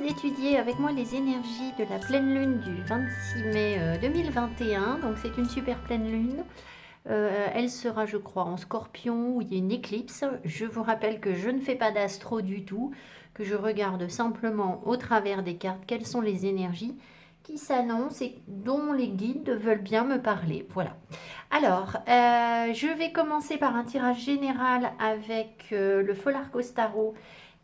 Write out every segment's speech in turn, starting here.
d'étudier avec moi les énergies de la pleine lune du 26 mai 2021. Donc c'est une super pleine lune. Elle sera, je crois, en Scorpion où il y a une éclipse. Je vous rappelle que je ne fais pas d'astro du tout, que je regarde simplement au travers des cartes quelles sont les énergies qui s'annoncent et dont les guides veulent bien me parler. Voilà. Alors, je vais commencer par un tirage général avec le Folarcos Tarot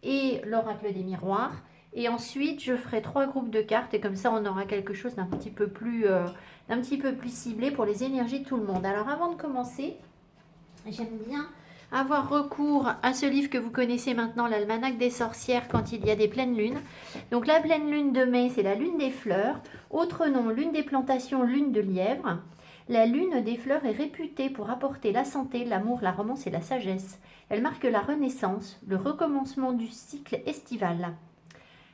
et l'oracle des miroirs. Et ensuite, je ferai 3 groupes de cartes et comme ça, on aura quelque chose d'un petit peu plus ciblé pour les énergies de tout le monde. Alors, avant de commencer, j'aime bien avoir recours à ce livre que vous connaissez maintenant, l'Almanach des sorcières, quand il y a des pleines lunes. Donc, la pleine lune de mai, c'est la lune des fleurs. Autre nom, lune des plantations, lune de lièvre. La lune des fleurs est réputée pour apporter la santé, l'amour, la romance et la sagesse. Elle marque la renaissance, le recommencement du cycle estival.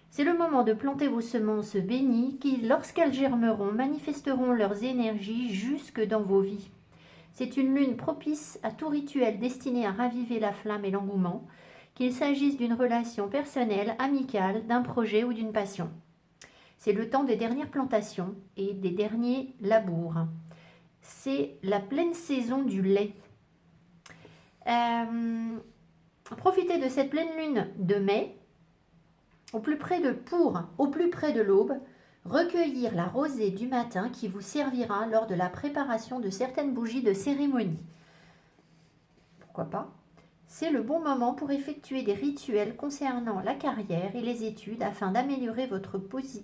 C'est le moment de planter vos semences bénies qui, lorsqu'elles germeront, manifesteront leurs énergies jusque dans vos vies. C'est une lune propice à tout rituel destiné à raviver la flamme et l'engouement, qu'il s'agisse d'une relation personnelle, amicale, d'un projet ou d'une passion. C'est le temps des dernières plantations et des derniers labours. C'est la pleine saison du lait. Profitez de cette pleine lune de mai au plus près de l'aube, recueillir la rosée du matin qui vous servira lors de la préparation de certaines bougies de cérémonie. Pourquoi pas? C'est le bon moment pour effectuer des rituels concernant la carrière et les études afin d'améliorer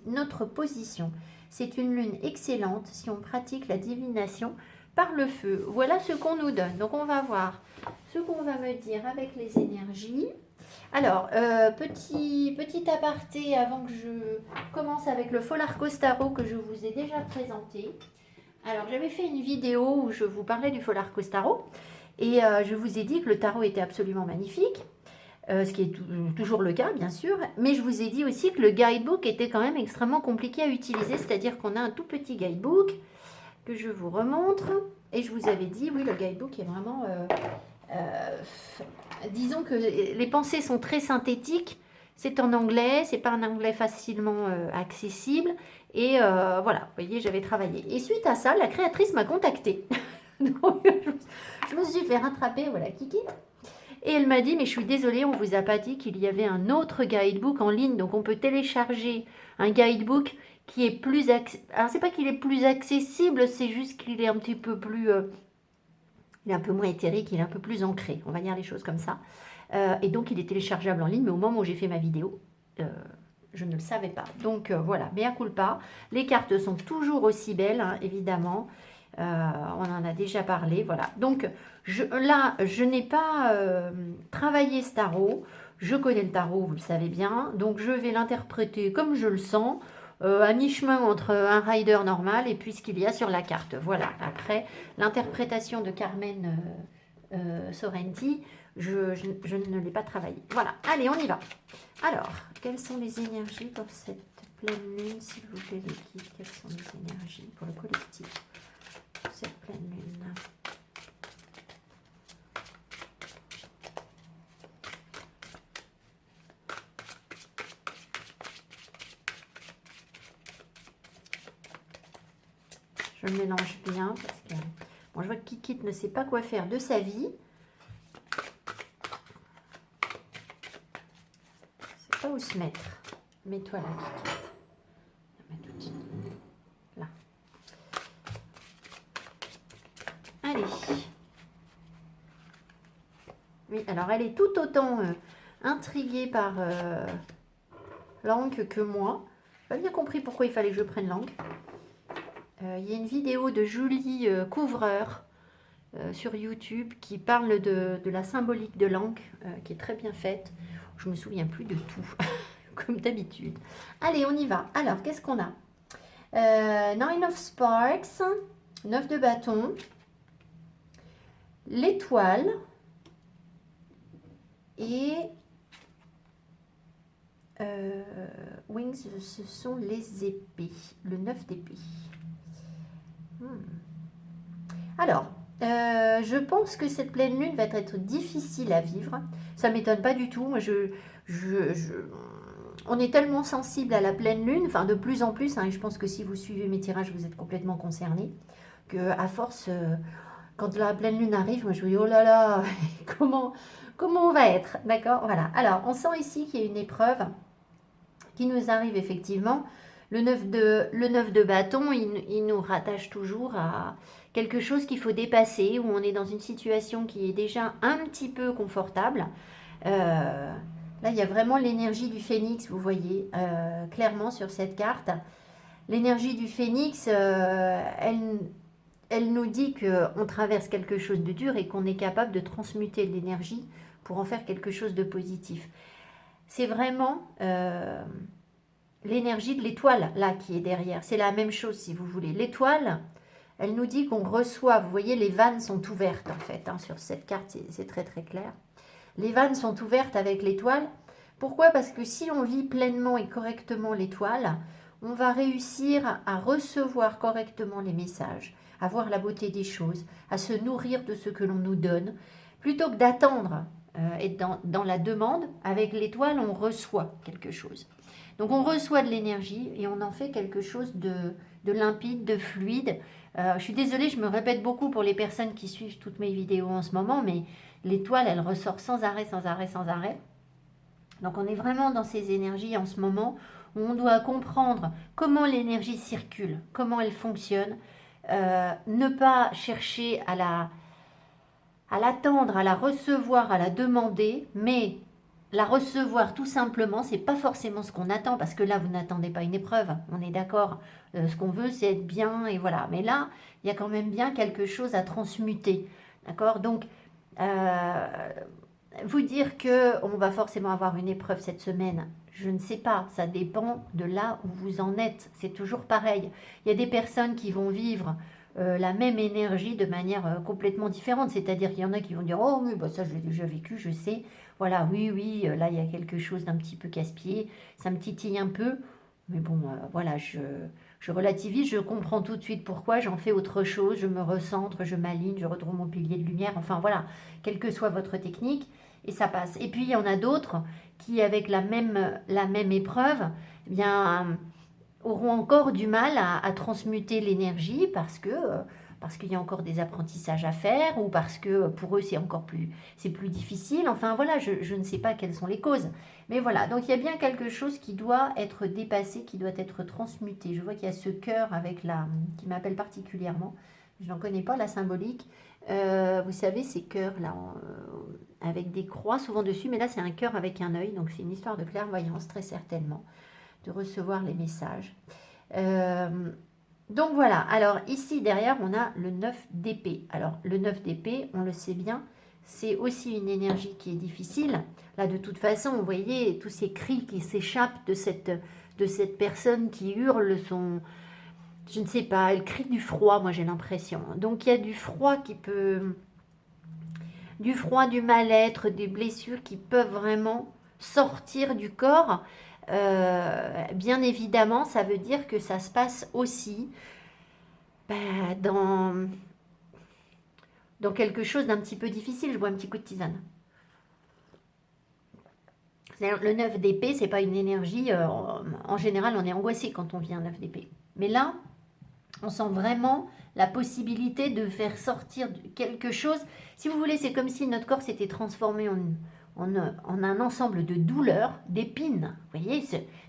notre position. C'est une lune excellente si on pratique la divination par le feu. Voilà ce qu'on nous donne. Donc on va voir ce qu'on va me dire avec les énergies. Alors, petit aparté avant que je commence avec le Folarcos Tarot que je vous ai déjà présenté. Alors, j'avais fait une vidéo où je vous parlais du Folarcos Tarot et je vous ai dit que le tarot était absolument magnifique, ce qui est toujours le cas, bien sûr, mais je vous ai dit aussi que le guidebook était quand même extrêmement compliqué à utiliser, c'est-à-dire qu'on a un tout petit guidebook que je vous remontre et je vous avais dit, oui, le guidebook est vraiment... disons que les pensées sont très synthétiques, c'est en anglais, c'est pas un anglais facilement accessible et voilà, vous voyez, j'avais travaillé. Et suite à ça, la créatrice m'a contactée. Donc, je me suis fait rattraper, voilà, Kiki. Et elle m'a dit, mais je suis désolée, on vous a pas dit qu'il y avait un autre guidebook en ligne, donc on peut télécharger un guidebook qui est plus... Alors, c'est pas qu'il est plus accessible, c'est juste qu'il est un petit peu plus... il est un peu moins éthérique, il est un peu plus ancré, on va dire les choses comme ça. Et donc, il est téléchargeable en ligne, mais au moment où j'ai fait ma vidéo, je ne le savais pas. Donc, voilà, mea culpa. Les cartes sont toujours aussi belles, hein, évidemment. On en a déjà parlé, voilà. Donc, là, je n'ai pas travaillé ce tarot. Je connais le tarot, vous le savez bien. Donc, je vais l'interpréter comme je le sens. À mi-chemin entre un rider normal et puis ce qu'il y a sur la carte. Voilà, après l'interprétation de Carmen Sorrenti, je ne l'ai pas travaillé. Voilà, allez, on y va. Alors, quelles sont les énergies pour cette pleine lune, s'il vous plaît, les guides? Quelles sont les énergies pour le collectif pour cette pleine lune? Je mélange bien parce que bon, je vois que Kikit ne sait pas quoi faire de sa vie. Je sais pas où se mettre. Mets-toi là, Kikit. Là. Allez. Oui, alors elle est tout autant intriguée par Langue que moi. Je n'ai pas bien compris pourquoi il fallait que je prenne Langue. Il y a une vidéo de Julie Couvreur sur YouTube qui parle de la symbolique de Langue, qui est très bien faite. Je ne me souviens plus de tout, comme d'habitude. Allez, on y va. Alors, qu'est-ce qu'on a? Nine of Sparks, 9 de bâton, l'étoile et Wings, ce sont les épées, le 9 d'épée. Alors, je pense que cette pleine lune va être difficile à vivre. Ça ne m'étonne pas du tout. Moi, on est tellement sensible à la pleine lune, enfin de plus en plus, hein, et je pense que si vous suivez mes tirages, vous êtes complètement concernés, que à force, quand la pleine lune arrive, moi je me dis, oh là là, comment, comment on va être, d'accord? Voilà. Alors, on sent ici qu'il y a une épreuve qui nous arrive effectivement. Le 9 de bâton, il nous rattache toujours à quelque chose qu'il faut dépasser, où on est dans une situation qui est déjà un petit peu confortable. Là, il y a vraiment l'énergie du phénix, vous voyez, clairement sur cette carte. L'énergie du phénix, elle nous dit qu'on traverse quelque chose de dur et qu'on est capable de transmuter l'énergie pour en faire quelque chose de positif. C'est vraiment l'énergie de l'étoile, là, qui est derrière. C'est la même chose, si vous voulez. L'étoile, elle nous dit qu'on reçoit, vous voyez, les vannes sont ouvertes, en fait, hein, sur cette carte, c'est très très clair. Les vannes sont ouvertes avec l'étoile. Pourquoi? Parce que si on vit pleinement et correctement l'étoile, on va réussir à recevoir correctement les messages, à voir la beauté des choses, à se nourrir de ce que l'on nous donne, plutôt que d'attendre et dans la demande. Avec l'étoile, on reçoit quelque chose. Donc on reçoit de l'énergie et on en fait quelque chose de limpide, de fluide. Je suis désolée, je me répète beaucoup pour les personnes qui suivent toutes mes vidéos en ce moment, mais l'étoile, elle ressort sans arrêt, sans arrêt, sans arrêt. Donc on est vraiment dans ces énergies en ce moment où on doit comprendre comment l'énergie circule, comment elle fonctionne, ne pas chercher à l'attendre, à la recevoir, à la demander, mais la recevoir tout simplement. C'est pas forcément ce qu'on attend, parce que là vous n'attendez pas une épreuve, on est d'accord. Ce qu'on veut, c'est être bien, et voilà. Mais là, il y a quand même bien quelque chose à transmuter, d'accord? Donc vous dire que on va forcément avoir une épreuve cette semaine, je ne sais pas, ça dépend de là où vous en êtes. C'est toujours pareil. Il y a des personnes qui vont vivre la même énergie de manière complètement différente. C'est-à-dire qu'il y en a qui vont dire, oh oui, bah ça je l'ai déjà vécu, je sais. Voilà, oui, oui, là il y a quelque chose d'un petit peu casse-pied, ça me titille un peu. Mais bon, voilà, je relativise, je comprends tout de suite pourquoi, j'en fais autre chose, je me recentre, je m'aligne, je retrouve mon pilier de lumière. Enfin voilà, quelle que soit votre technique, et ça passe. Et puis il y en a d'autres qui, avec la même épreuve, eh bien, auront encore du mal à transmuter l'énergie parce qu'il y a encore des apprentissages à faire, ou parce que pour eux c'est plus difficile. Enfin voilà, je ne sais pas quelles sont les causes. Mais voilà, donc il y a bien quelque chose qui doit être dépassé, qui doit être transmuté. Je vois qu'il y a ce cœur qui m'appelle particulièrement. Je n'en connais pas la symbolique. Vous savez, ces cœurs là, avec des croix souvent dessus, mais là c'est un cœur avec un œil, donc c'est une histoire de clairvoyance très certainement, de recevoir les messages. Donc voilà, alors ici derrière on a le 9 d'épée. Alors le 9 d'épée, on le sait bien, c'est aussi une énergie qui est difficile. Là de toute façon, vous voyez tous ces cris qui s'échappent de cette personne qui hurle son... Je ne sais pas, elle crie du froid, moi j'ai l'impression. Donc il y a du froid qui peut... Du froid, du mal-être, des blessures qui peuvent vraiment sortir du corps. Bien évidemment, ça veut dire que ça se passe aussi dans quelque chose d'un petit peu difficile. Je bois un petit coup de tisane. Le 9 d'épée, c'est pas une énergie... en général, on est angoissé quand on vit un 9 d'épée. Mais là, on sent vraiment la possibilité de faire sortir quelque chose. Si vous voulez, c'est comme si notre corps s'était transformé en un ensemble de douleurs, d'épines, vous voyez,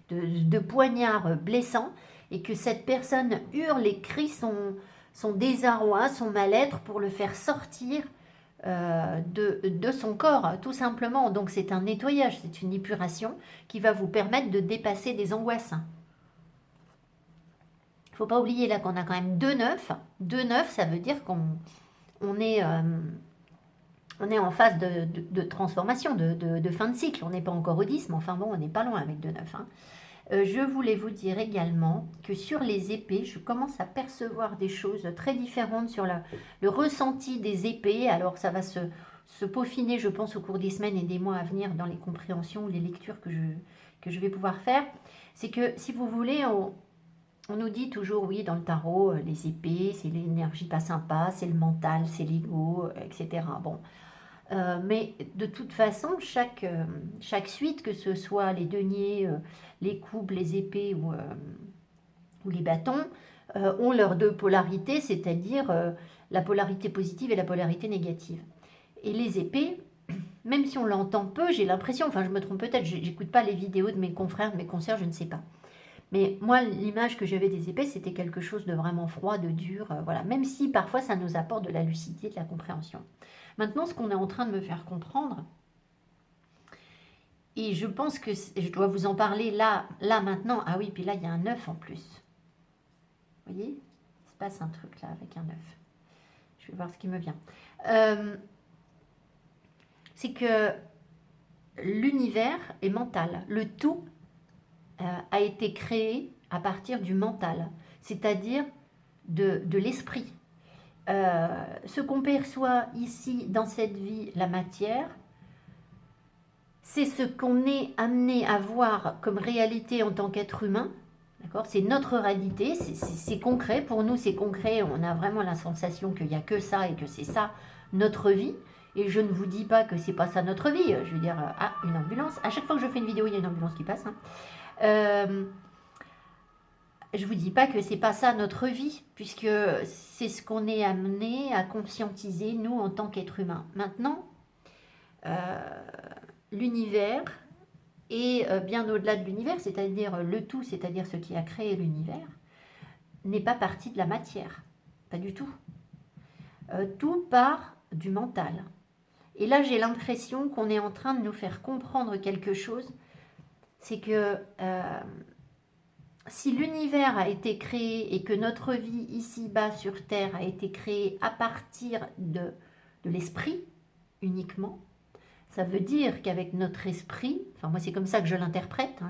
de poignards blessants, et que cette personne hurle et crie son désarroi, son mal-être pour le faire sortir de son corps, tout simplement. Donc c'est un nettoyage, c'est une épuration qui va vous permettre de dépasser des angoisses. Il ne faut pas oublier là qu'on a quand même 2-9. 2-9, ça veut dire qu'on est en phase de transformation, de fin de cycle. On n'est pas encore au 10, mais enfin bon, on n'est pas loin avec 2-9. Hein. Je voulais vous dire également que sur les épées, je commence à percevoir des choses très différentes sur le ressenti des épées. Alors ça va se peaufiner, je pense, au cours des semaines et des mois à venir dans les compréhensions ou les lectures que je vais pouvoir faire. C'est que, si vous voulez, on nous dit toujours, oui, dans le tarot, les épées, c'est l'énergie pas sympa, c'est le mental, c'est l'ego, etc. Bon, Mais de toute façon, chaque suite, que ce soit les deniers, les coupes, les épées ou les bâtons, ont leurs deux polarités, c'est-à-dire la polarité positive et la polarité négative. Et les épées, même si on l'entend peu, j'ai l'impression, enfin je me trompe peut-être, j'écoute pas les vidéos de mes confrères, de mes consoeurs, je ne sais pas. Mais moi, l'image que j'avais des épées, c'était quelque chose de vraiment froid, de dur, voilà. Même si parfois ça nous apporte de la lucidité, de la compréhension. Maintenant, ce qu'on est en train de me faire comprendre, et je pense que je dois vous en parler là maintenant. Ah oui, puis là, il y a un œuf en plus. Vous voyez? Il se passe un truc là avec un œuf. Je vais voir ce qui me vient. C'est que l'univers est mental. Le tout a été créé à partir du mental, c'est-à-dire de l'esprit. Ce qu'on perçoit ici dans cette vie, la matière, c'est ce qu'on est amené à voir comme réalité en tant qu'être humain. D'accord? C'est notre réalité, c'est concret. Pour nous, c'est concret. On a vraiment la sensation qu'il n'y a que ça et que c'est ça notre vie. Et je ne vous dis pas que c'est pas ça notre vie. Je veux dire, ah, une ambulance. À chaque fois que je fais une vidéo, il y a une ambulance qui passe. Hein. Je vous dis pas que c'est pas ça notre vie, puisque c'est ce qu'on est amené à conscientiser, nous, en tant qu'être humain. Maintenant, l'univers et bien au-delà de l'univers, c'est-à-dire le tout, c'est-à-dire ce qui a créé l'univers, n'est pas partie de la matière. Pas du tout. Tout part du mental. Et là, j'ai l'impression qu'on est en train de nous faire comprendre quelque chose. C'est que si l'univers a été créé et que notre vie ici-bas sur Terre a été créée à partir de l'esprit uniquement, ça veut dire qu'avec notre esprit, enfin moi c'est comme ça que je l'interprète, hein,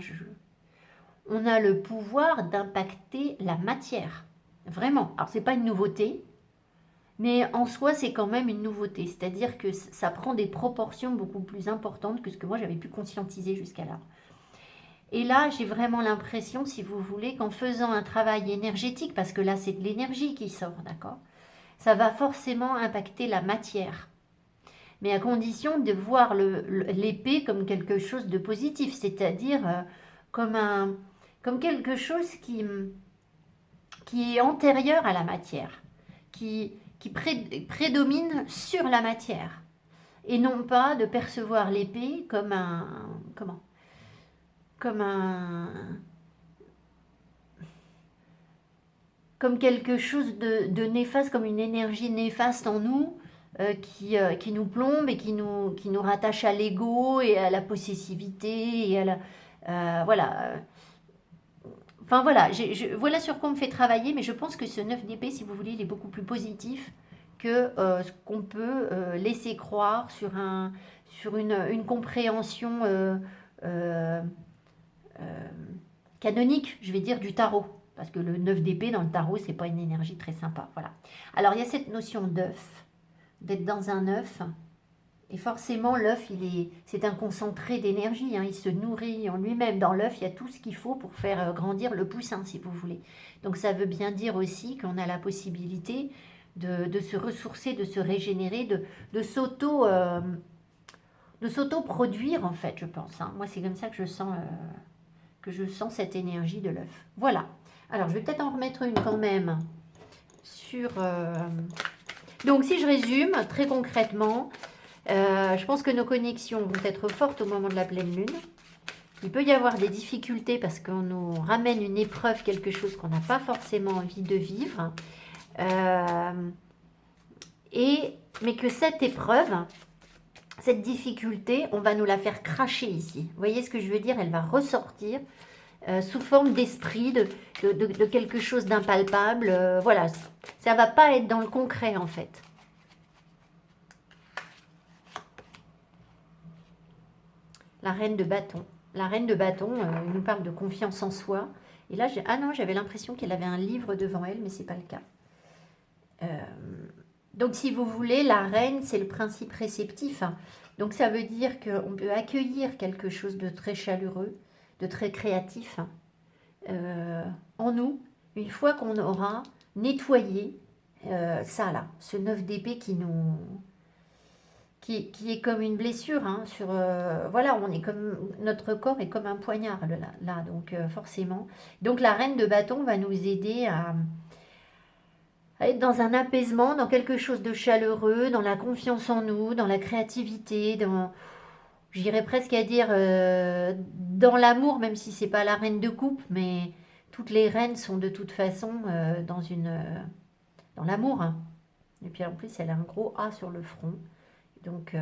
on a le pouvoir d'impacter la matière. Vraiment. Alors c'est pas une nouveauté, mais en soi c'est quand même une nouveauté. C'est-à-dire que ça prend des proportions beaucoup plus importantes que ce que moi j'avais pu conscientiser jusqu'à là. Et là, j'ai vraiment l'impression, si vous voulez, qu'en faisant un travail énergétique, parce que là c'est de l'énergie qui sort, d'accord, ça va forcément impacter la matière. Mais à condition de voir l'épée comme quelque chose de positif, c'est-à-dire comme quelque chose qui est antérieur à la matière, qui prédomine sur la matière, et non pas de percevoir l'épée comme comme quelque chose de néfaste, comme une énergie néfaste en nous, qui nous plombe et qui nous rattache à l'ego et à la possessivité et à la... voilà. Enfin voilà, voilà sur quoi on me fait travailler, mais je pense que ce 9 d'épée, si vous voulez, il est beaucoup plus positif que ce qu'on peut laisser croire sur une compréhension canonique, je vais dire, du tarot. Parce que le 9 d'épée dans le tarot, c'est pas une énergie très sympa. Voilà. Alors il y a cette notion d'œuf, d'être dans un œuf. Et forcément, l'œuf, c'est un concentré d'énergie. Hein, il se nourrit en lui-même. Dans l'œuf, il y a tout ce qu'il faut pour faire grandir le poussin, si vous voulez. Donc ça veut bien dire aussi qu'on a la possibilité de se ressourcer, de se régénérer, de s'auto-produire, en fait, je pense. Hein. Moi, c'est comme ça que je sens cette énergie de l'œuf. Voilà. Alors, je vais peut-être en remettre une quand même sur... Donc, si je résume, très concrètement, je pense que nos connexions vont être fortes au moment de la pleine lune. Il peut y avoir des difficultés parce qu'on nous ramène une épreuve, quelque chose qu'on n'a pas forcément envie de vivre. Mais que cette épreuve, cette difficulté, on va nous la faire cracher ici. Vous voyez ce que je veux dire? Elle va ressortir sous forme d'esprit, de quelque chose d'impalpable. Voilà, ça ne va pas être dans le concret en fait. La reine de bâton. La reine de bâton nous parle de confiance en soi. Et là, ah non, j'avais l'impression qu'elle avait un livre devant elle, mais ce n'est pas le cas. Donc, si vous voulez, la reine, c'est le principe réceptif. Donc, ça veut dire qu'on peut accueillir quelque chose de très chaleureux, de très créatif en nous, une fois qu'on aura nettoyé ça là, ce 9 d'épée qui nous qui est comme une blessure, hein, voilà, on est comme, notre corps est comme un poignard là, donc forcément. Donc la reine de bâton va nous aider à être dans un apaisement, dans quelque chose de chaleureux, dans la confiance en nous, dans la créativité, j'irais presque à dire dans l'amour, même si c'est pas la reine de coupe, mais toutes les reines sont de toute façon dans l'amour, hein. Et puis en plus, elle a un gros A sur le front. Donc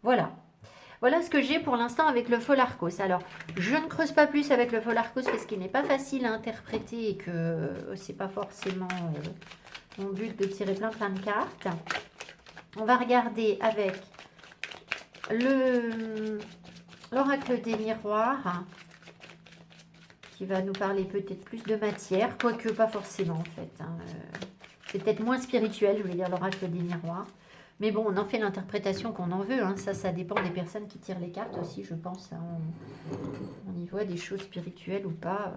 voilà. Voilà ce que j'ai pour l'instant avec le Folarcos. Alors, je ne creuse pas plus avec le Folarcos parce qu'il n'est pas facile à interpréter et que c'est pas forcément mon but de tirer plein de cartes. On va regarder avec l'oracle des miroirs qui va nous parler peut-être plus de matière, quoique pas forcément en fait, hein. C'est peut-être moins spirituel, je voulais dire l'oracle des miroirs. Mais bon, on en fait l'interprétation qu'on en veut, hein. Ça dépend des personnes qui tirent les cartes aussi, je pense, hein. On y voit des choses spirituelles ou pas.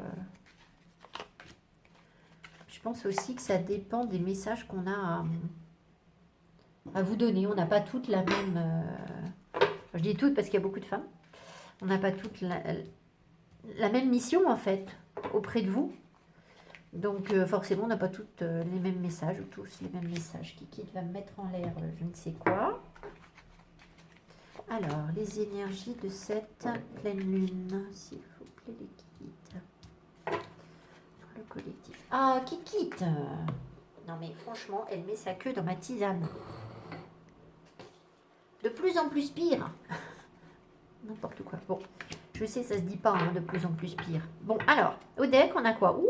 Je pense aussi que ça dépend des messages qu'on a à vous donner. On n'a pas toutes la même... je dis toutes parce qu'il y a beaucoup de femmes. On n'a pas toutes la même mission, en fait, auprès de vous. Donc, forcément, on n'a pas toutes les mêmes messages, ou tous les mêmes messages. Kiki va me mettre en l'air je ne sais quoi. Alors, les énergies de cette pleine lune, s'il vous plaît, les Kiki. Pour le collectif. Ah, Kiki. Non, mais franchement, elle met sa queue dans ma tisane. De plus en plus pire. N'importe quoi. Bon, je sais, ça se dit pas, hein, de plus en plus pire. Bon, alors, au deck, on a quoi?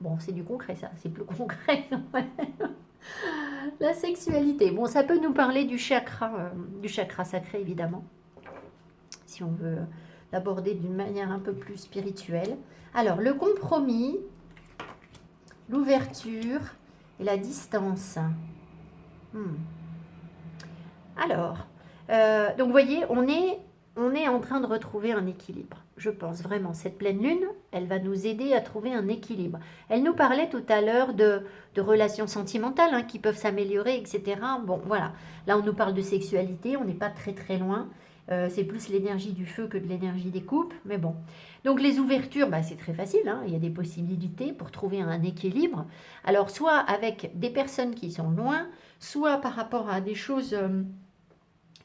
Bon, c'est du concret, ça. C'est plus concret. La sexualité. Bon, ça peut nous parler du chakra sacré, évidemment. Si on veut l'aborder d'une manière un peu plus spirituelle. Alors, le compromis, l'ouverture et la distance. Alors, donc, vous voyez, on est en train de retrouver un équilibre. Je pense vraiment, cette pleine lune, elle va nous aider à trouver un équilibre. Elle nous parlait tout à l'heure de relations sentimentales, hein, qui peuvent s'améliorer, etc. Bon, voilà. Là, on nous parle de sexualité, on n'est pas très très loin. C'est plus l'énergie du feu que de l'énergie des coupes, mais bon. Donc, les ouvertures, bah, c'est très facile, hein, il y a des possibilités pour trouver un équilibre. Alors, soit avec des personnes qui sont loin, soit par rapport à des choses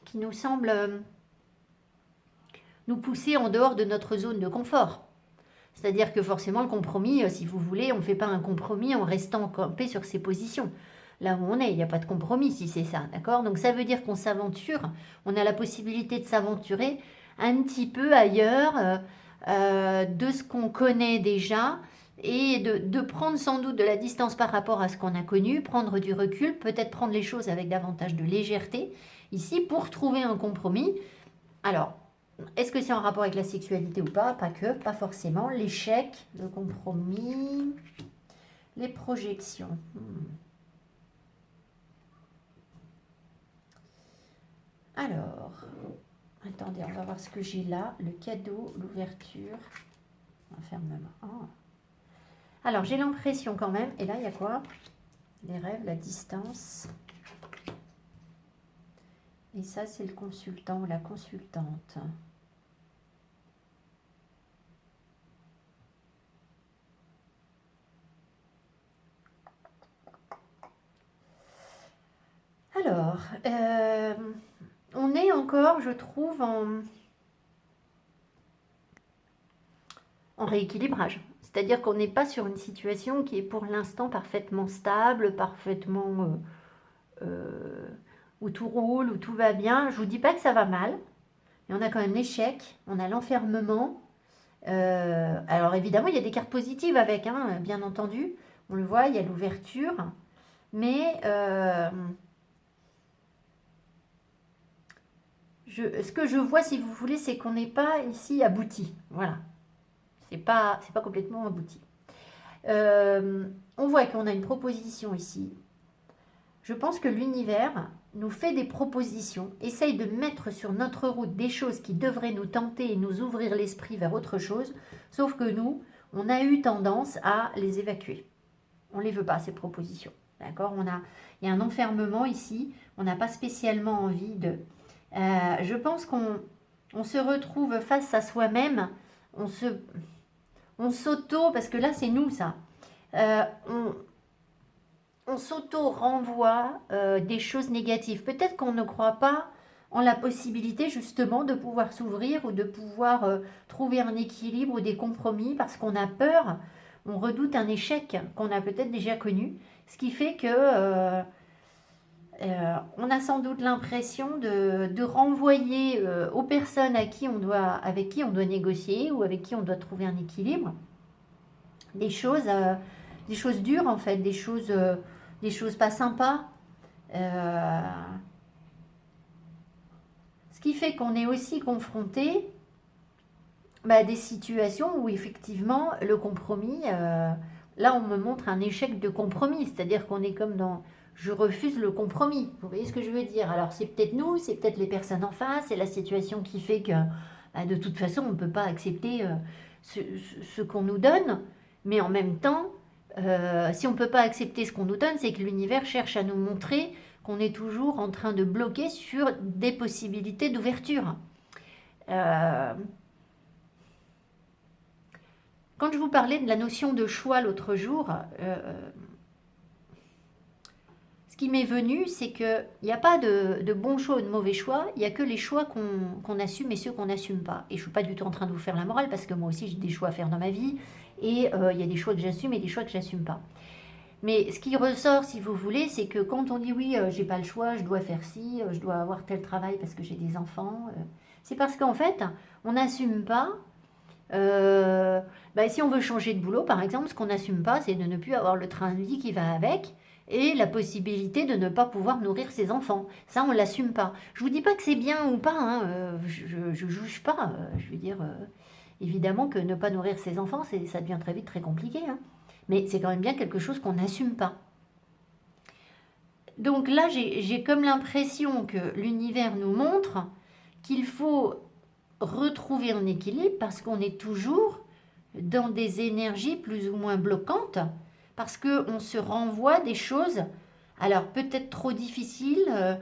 qui nous semblent... nous pousser en dehors de notre zone de confort. C'est-à-dire que forcément, le compromis, si vous voulez, on ne fait pas un compromis en restant campé sur ses positions. Là où on est, il n'y a pas de compromis si c'est ça, d'accord? Donc ça veut dire qu'on s'aventure, on a la possibilité de s'aventurer un petit peu ailleurs de ce qu'on connaît déjà et de prendre sans doute de la distance par rapport à ce qu'on a connu, prendre du recul, peut-être prendre les choses avec davantage de légèreté ici pour trouver un compromis. Alors, est-ce que c'est en rapport avec la sexualité ou pas? Pas que, pas forcément. L'échec, le compromis, les projections. Alors, attendez, on va voir ce que j'ai là. Le cadeau, l'ouverture, l'enfermement. Oh. Alors, j'ai l'impression quand même, et là, il y a quoi? Les rêves, la distance. Et ça, c'est le consultant ou la consultante. Alors, on est encore, je trouve, en rééquilibrage. C'est-à-dire qu'on n'est pas sur une situation qui est pour l'instant parfaitement stable, parfaitement... où tout roule, où tout va bien. Je vous dis pas que ça va mal, mais on a quand même l'échec, on a l'enfermement. Alors évidemment, il y a des cartes positives avec, hein, bien entendu. On le voit, il y a l'ouverture. Mais ce que je vois, si vous voulez, c'est qu'on n'est pas ici abouti. Voilà. C'est pas complètement abouti. On voit qu'on a une proposition ici. Je pense que l'univers nous fait des propositions, essaye de mettre sur notre route des choses qui devraient nous tenter et nous ouvrir l'esprit vers autre chose, sauf que nous, on a eu tendance à les évacuer. On ne les veut pas, ces propositions. D'accord? Il y a un enfermement ici, on n'a pas spécialement envie de... je pense qu'on se retrouve face à soi-même, on s'auto, parce que là c'est nous ça, euh, on, on s'auto-renvoie des choses négatives. Peut-être qu'on ne croit pas en la possibilité justement de pouvoir s'ouvrir ou de pouvoir trouver un équilibre ou des compromis parce qu'on a peur, on redoute un échec qu'on a peut-être déjà connu, ce qui fait que on a sans doute l'impression de renvoyer aux personnes avec qui on doit négocier ou avec qui on doit trouver un équilibre des choses dures en fait, des choses pas sympas. Euh, Ce qui fait qu'on est aussi confronté à des situations où effectivement le compromis, là on me montre un échec de compromis, c'est-à-dire qu'on est comme dans je refuse le compromis. Vous voyez ce que je veux dire? Alors c'est peut-être nous, c'est peut-être les personnes en face, c'est la situation qui fait que de toute façon on ne peut pas accepter ce qu'on nous donne, mais en même temps, si on ne peut pas accepter ce qu'on nous donne, c'est que l'univers cherche à nous montrer qu'on est toujours en train de bloquer sur des possibilités d'ouverture. Euh, Quand je vous parlais de la notion de choix l'autre jour, ce qui m'est venu, c'est qu'il n'y a pas de bons choix ou de mauvais choix, il n'y a que les choix qu'on assume et ceux qu'on n'assume pas. Et je ne suis pas du tout en train de vous faire la morale, parce que moi aussi j'ai des choix à faire dans ma vie, et il y a des choix que j'assume et des choix que j'assume pas. Mais ce qui ressort, si vous voulez, c'est que quand on dit oui, j'ai pas le choix, je dois faire ci, je dois avoir tel travail parce que j'ai des enfants, c'est parce qu'en fait, on n'assume pas. Si on veut changer de boulot, par exemple, ce qu'on n'assume pas, c'est de ne plus avoir le train de vie qui va avec et la possibilité de ne pas pouvoir nourrir ses enfants. Ça, on l'assume pas. Je vous dis pas que c'est bien ou pas, hein, je juge pas. Je veux dire, évidemment que ne pas nourrir ses enfants, ça devient très vite très compliqué, hein. Mais c'est quand même bien quelque chose qu'on n'assume pas. Donc là, j'ai comme l'impression que l'univers nous montre qu'il faut retrouver un équilibre parce qu'on est toujours dans des énergies plus ou moins bloquantes, parce qu'on se renvoie des choses, alors peut-être trop difficiles,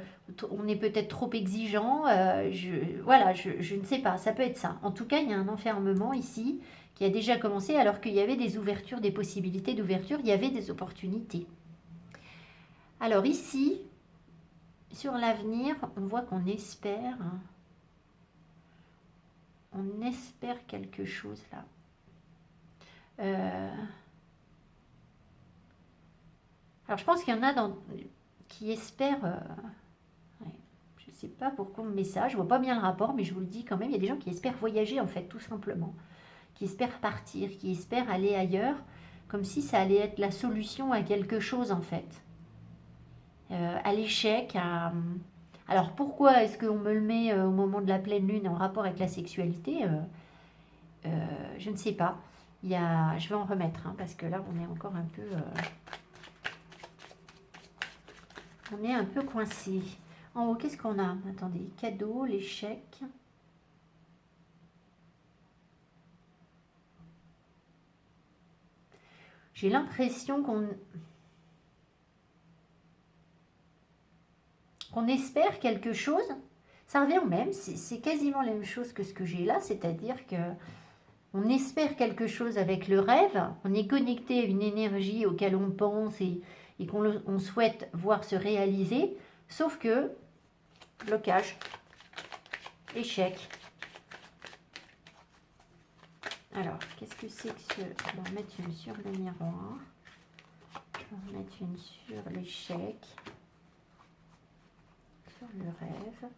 on est peut-être trop exigeant, je ne sais pas, ça peut être ça. En tout cas, il y a un enfermement ici qui a déjà commencé alors qu'il y avait des ouvertures, des possibilités d'ouverture, il y avait des opportunités. Alors ici, sur l'avenir, on voit qu'on espère, quelque chose là. Alors je pense qu'il y en a qui espèrent, ouais, je ne sais pas pourquoi on me met ça, je vois pas bien le rapport, mais je vous le dis quand même, il y a des gens qui espèrent voyager en fait, tout simplement, qui espèrent partir, qui espèrent aller ailleurs, comme si ça allait être la solution à quelque chose en fait, à l'échec, Alors pourquoi est-ce qu'on me le met au moment de la pleine lune en rapport avec la sexualité? Je ne sais pas. Je vais en remettre, hein, parce que là on est encore un peu... on est un peu coincé. En haut, qu'est-ce qu'on a? Attendez, cadeau, l'échec. J'ai l'impression qu'on espère quelque chose. Ça revient au même, c'est quasiment la même chose que ce que j'ai là, c'est-à-dire que on espère quelque chose avec le rêve, on est connecté à une énergie auquel on pense et qu'on souhaite voir se réaliser, sauf que blocage, échec. Alors, qu'est-ce que c'est que ce... On va en mettre une sur le miroir, on va en mettre une sur l'échec, sur le rêve,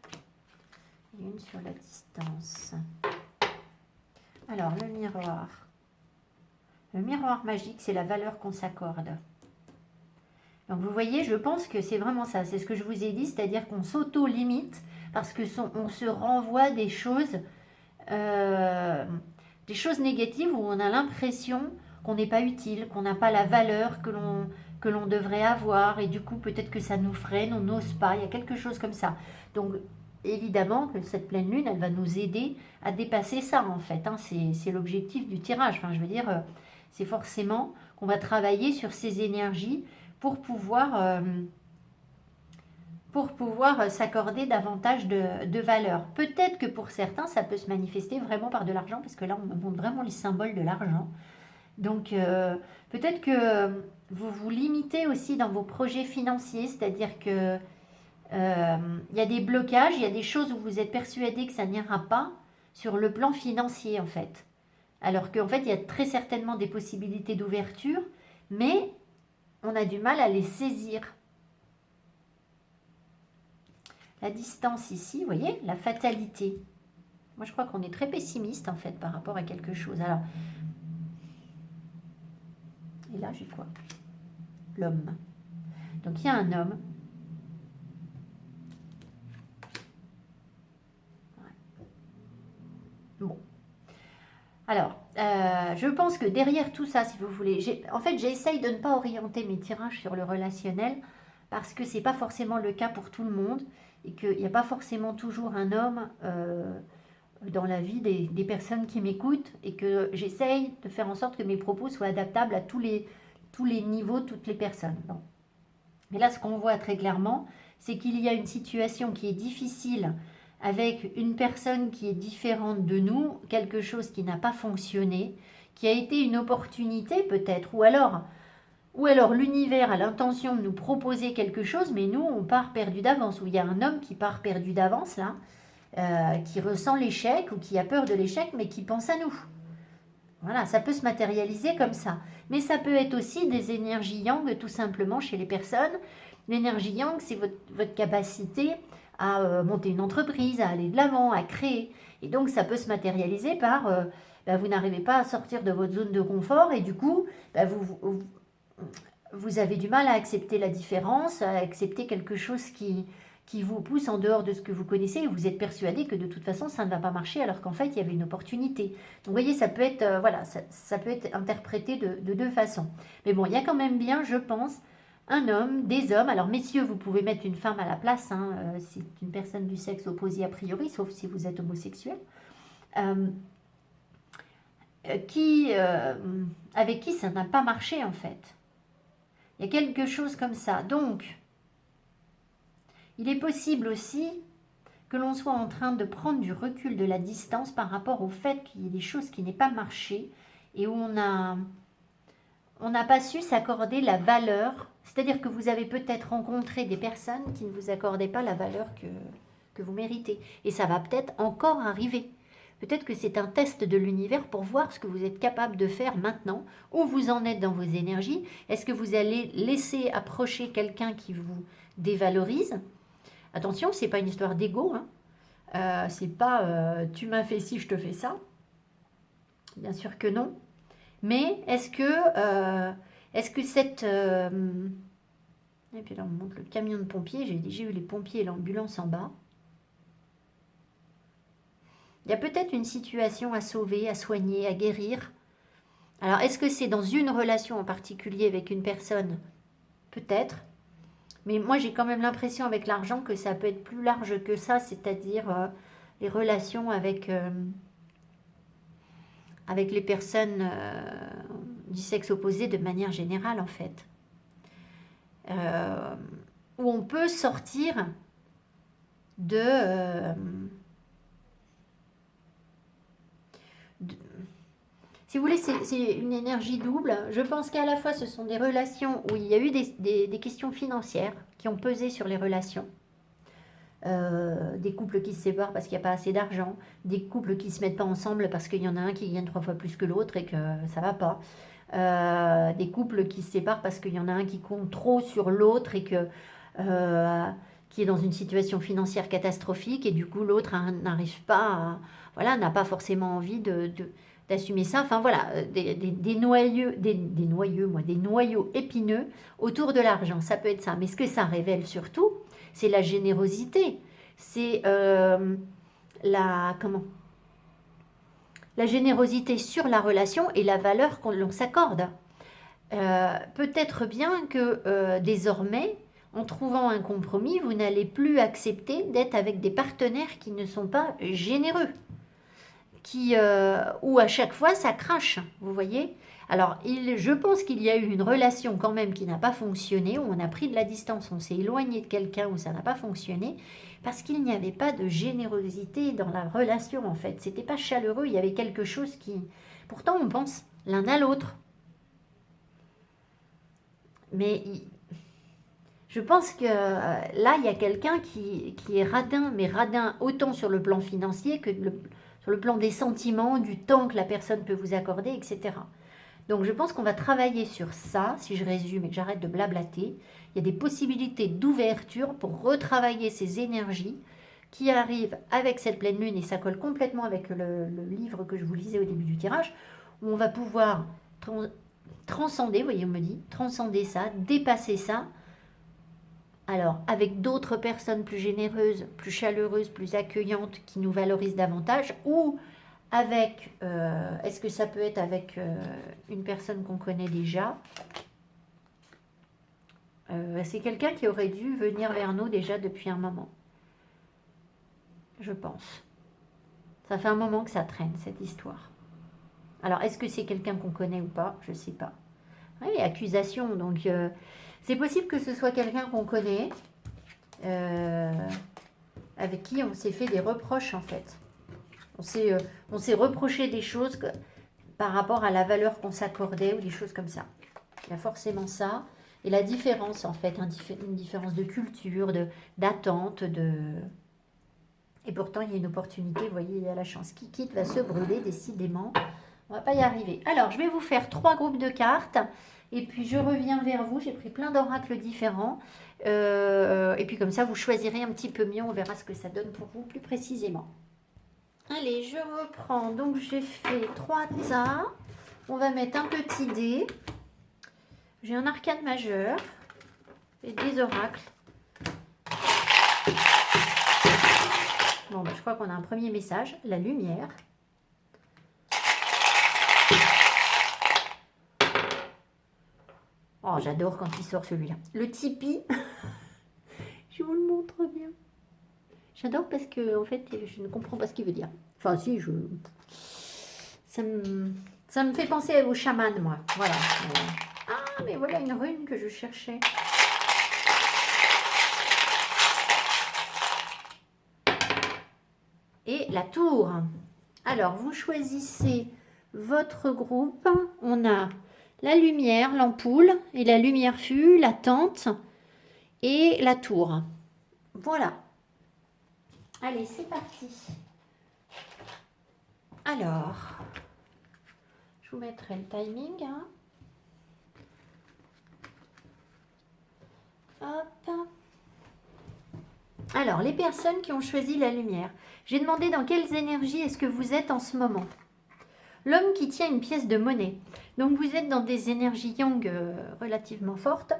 et une sur la distance. Alors, le miroir. Le miroir magique, c'est la valeur qu'on s'accorde. Donc, vous voyez, je pense que c'est vraiment ça. C'est ce que je vous ai dit, c'est-à-dire qu'on s'auto-limite parce qu'on se renvoie des choses négatives où on a l'impression qu'on n'est pas utile, qu'on n'a pas la valeur que l'on devrait avoir. Et du coup, peut-être que ça nous freine, on n'ose pas. Il y a quelque chose comme ça. Donc, évidemment que cette pleine lune, elle va nous aider à dépasser ça en fait, hein. C'est l'objectif du tirage. Enfin, je veux dire, c'est forcément qu'on va travailler sur ces énergies pour pouvoir s'accorder davantage de valeur. Peut-être que pour certains, ça peut se manifester vraiment par de l'argent, parce que là, on me montre vraiment les symboles de l'argent. Donc, peut-être que vous vous limitez aussi dans vos projets financiers, c'est-à-dire que il y a des blocages, il y a des choses où vous êtes persuadé que ça n'ira pas sur le plan financier, en fait. Alors qu'en fait, il y a très certainement des possibilités d'ouverture, mais on a du mal à les saisir. La distance ici, vous voyez, la fatalité. Moi, je crois qu'on est très pessimiste, en fait, par rapport à quelque chose. Alors, et là, j'ai quoi? L'homme. Donc, il y a un homme. Bon. Alors, je pense que derrière tout ça, si vous voulez, en fait, j'essaye de ne pas orienter mes tirages sur le relationnel parce que c'est pas forcément le cas pour tout le monde et qu'il n'y a pas forcément toujours un homme dans la vie des personnes qui m'écoutent et que j'essaye de faire en sorte que mes propos soient adaptables à tous les niveaux, toutes les personnes. Bon. Mais là, ce qu'on voit très clairement, c'est qu'il y a une situation qui est difficile avec une personne qui est différente de nous, quelque chose qui n'a pas fonctionné, qui a été une opportunité peut-être, ou alors l'univers a l'intention de nous proposer quelque chose, mais nous, on part perdu d'avance, ou il y a un homme qui part perdu d'avance, là, qui ressent l'échec, ou qui a peur de l'échec, mais qui pense à nous. Voilà, ça peut se matérialiser comme ça. Mais ça peut être aussi des énergies yang, tout simplement, chez les personnes. L'énergie yang, c'est votre capacité à monter une entreprise, à aller de l'avant, à créer. Et donc, ça peut se matérialiser par, vous n'arrivez pas à sortir de votre zone de confort et du coup, vous avez du mal à accepter la différence, à accepter quelque chose qui vous pousse en dehors de ce que vous connaissez et vous êtes persuadé que de toute façon, ça ne va pas marcher alors qu'en fait, il y avait une opportunité. Donc, vous voyez, ça peut être, ça peut être interprété de deux façons. Mais bon, il y a quand même bien, je pense, un homme, des hommes, alors messieurs, vous pouvez mettre une femme à la place, c'est une personne du sexe opposé a priori, sauf si vous êtes homosexuel, avec qui ça n'a pas marché en fait. Il y a quelque chose comme ça. Donc, il est possible aussi que l'on soit en train de prendre du recul, de la distance par rapport au fait qu'il y ait des choses qui n'aient pas marché et où on n'a pas su s'accorder la valeur. C'est-à-dire que vous avez peut-être rencontré des personnes qui ne vous accordaient pas la valeur que vous méritez. Et ça va peut-être encore arriver. Peut-être que c'est un test de l'univers pour voir ce que vous êtes capable de faire maintenant, où vous en êtes dans vos énergies. Est-ce que vous allez laisser approcher quelqu'un qui vous dévalorise? Attention, ce n'est pas une histoire d'ego. C'est pas tu m'as fait ci, je te fais ça. Bien sûr que non. Mais est-ce que cette... Et puis là, on montre le camion de pompiers. J'ai déjà eu les pompiers et l'ambulance en bas. Il y a peut-être une situation à sauver, à soigner, à guérir. Alors, est-ce que c'est dans une relation en particulier avec une personne? Peut-être. Mais moi, j'ai quand même l'impression avec l'argent que ça peut être plus large que ça, c'est-à-dire les relations avec les personnes du sexe opposé de manière générale, en fait. Où on peut sortir si vous voulez, c'est une énergie double. Je pense qu'à la fois, ce sont des relations où il y a eu des questions financières qui ont pesé sur les relations. Des couples qui se séparent parce qu'il n'y a pas assez d'argent, des couples qui ne se mettent pas ensemble parce qu'il y en a un qui gagne 3 fois plus que l'autre et que ça ne va pas. Des couples qui se séparent parce qu'il y en a un qui compte trop sur l'autre et qui est dans une situation financière catastrophique et du coup l'autre n'arrive pas n'a pas forcément envie d'assumer ça. Enfin voilà, des noyaux épineux autour de l'argent. Ça peut être ça. Mais ce que ça révèle surtout, c'est la générosité. C'est la générosité sur la relation et la valeur qu'on s'accorde. Peut-être bien que désormais, en trouvant un compromis, vous n'allez plus accepter d'être avec des partenaires qui ne sont pas généreux. Où à chaque fois ça crache, vous voyez. Alors, je pense qu'il y a eu une relation quand même qui n'a pas fonctionné, où on a pris de la distance, on s'est éloigné de quelqu'un, où ça n'a pas fonctionné, parce qu'il n'y avait pas de générosité dans la relation, en fait. C'était pas chaleureux, il y avait quelque chose qui... Pourtant, on pense l'un à l'autre. Mais je pense que là, il y a quelqu'un qui est radin, mais radin autant sur le plan financier que sur le plan des sentiments, du temps que la personne peut vous accorder, etc. Donc je pense qu'on va travailler sur ça, si je résume et que j'arrête de blablater. Il y a des possibilités d'ouverture pour retravailler ces énergies qui arrivent avec cette pleine lune, et ça colle complètement avec le livre que je vous lisais au début du tirage, où on va pouvoir transcender, vous voyez, on me dit, transcender ça, dépasser ça. Alors, avec d'autres personnes plus généreuses, plus chaleureuses, plus accueillantes, qui nous valorisent davantage, ou avec, est-ce que ça peut être avec une personne qu'on connaît déjà? C'est quelqu'un qui aurait dû venir vers nous déjà depuis un moment. Je pense. Ça fait un moment que ça traîne, cette histoire. Alors, est-ce que c'est quelqu'un qu'on connaît ou pas? Je ne sais pas. Oui, accusation, donc c'est possible que ce soit quelqu'un qu'on connaît, avec qui on s'est fait des reproches en fait. On s'est reproché des choses par rapport à la valeur qu'on s'accordait ou des choses comme ça. Il y a forcément ça. Et la différence en fait, une différence de culture, d'attente, Et pourtant, il y a une opportunité, vous voyez, il y a la chance. Qui quitte va se brûler, décidément. On va pas y arriver. Alors, je vais vous faire 3 groupes de cartes. Et puis, je reviens vers vous. J'ai pris plein d'oracles différents. Et puis, comme ça, vous choisirez un petit peu mieux. On verra ce que ça donne pour vous plus précisément. Allez, je reprends. Donc, j'ai fait 3 tas. On va mettre un petit dé. J'ai un arcane majeur et des oracles. Bon, je crois qu'on a un premier message. La lumière. Oh, j'adore quand il sort celui-là. Le Tipeee. Je vous le montre bien. J'adore parce que, en fait, je ne comprends pas ce qu'il veut dire. Enfin, si, ça me fait penser au chaman, moi. Voilà. Ah, mais voilà une rune que je cherchais. Et la tour. Alors, vous choisissez votre groupe. On a la lumière, l'ampoule, et la lumière fut, la tente et la tour. Voilà. Allez, c'est parti. Alors, je vous mettrai le timing. Hein. Hop. Alors, les personnes qui ont choisi la lumière. J'ai demandé dans quelles énergies est-ce que vous êtes en ce moment. L'homme qui tient une pièce de monnaie. Donc, vous êtes dans des énergies yang relativement fortes.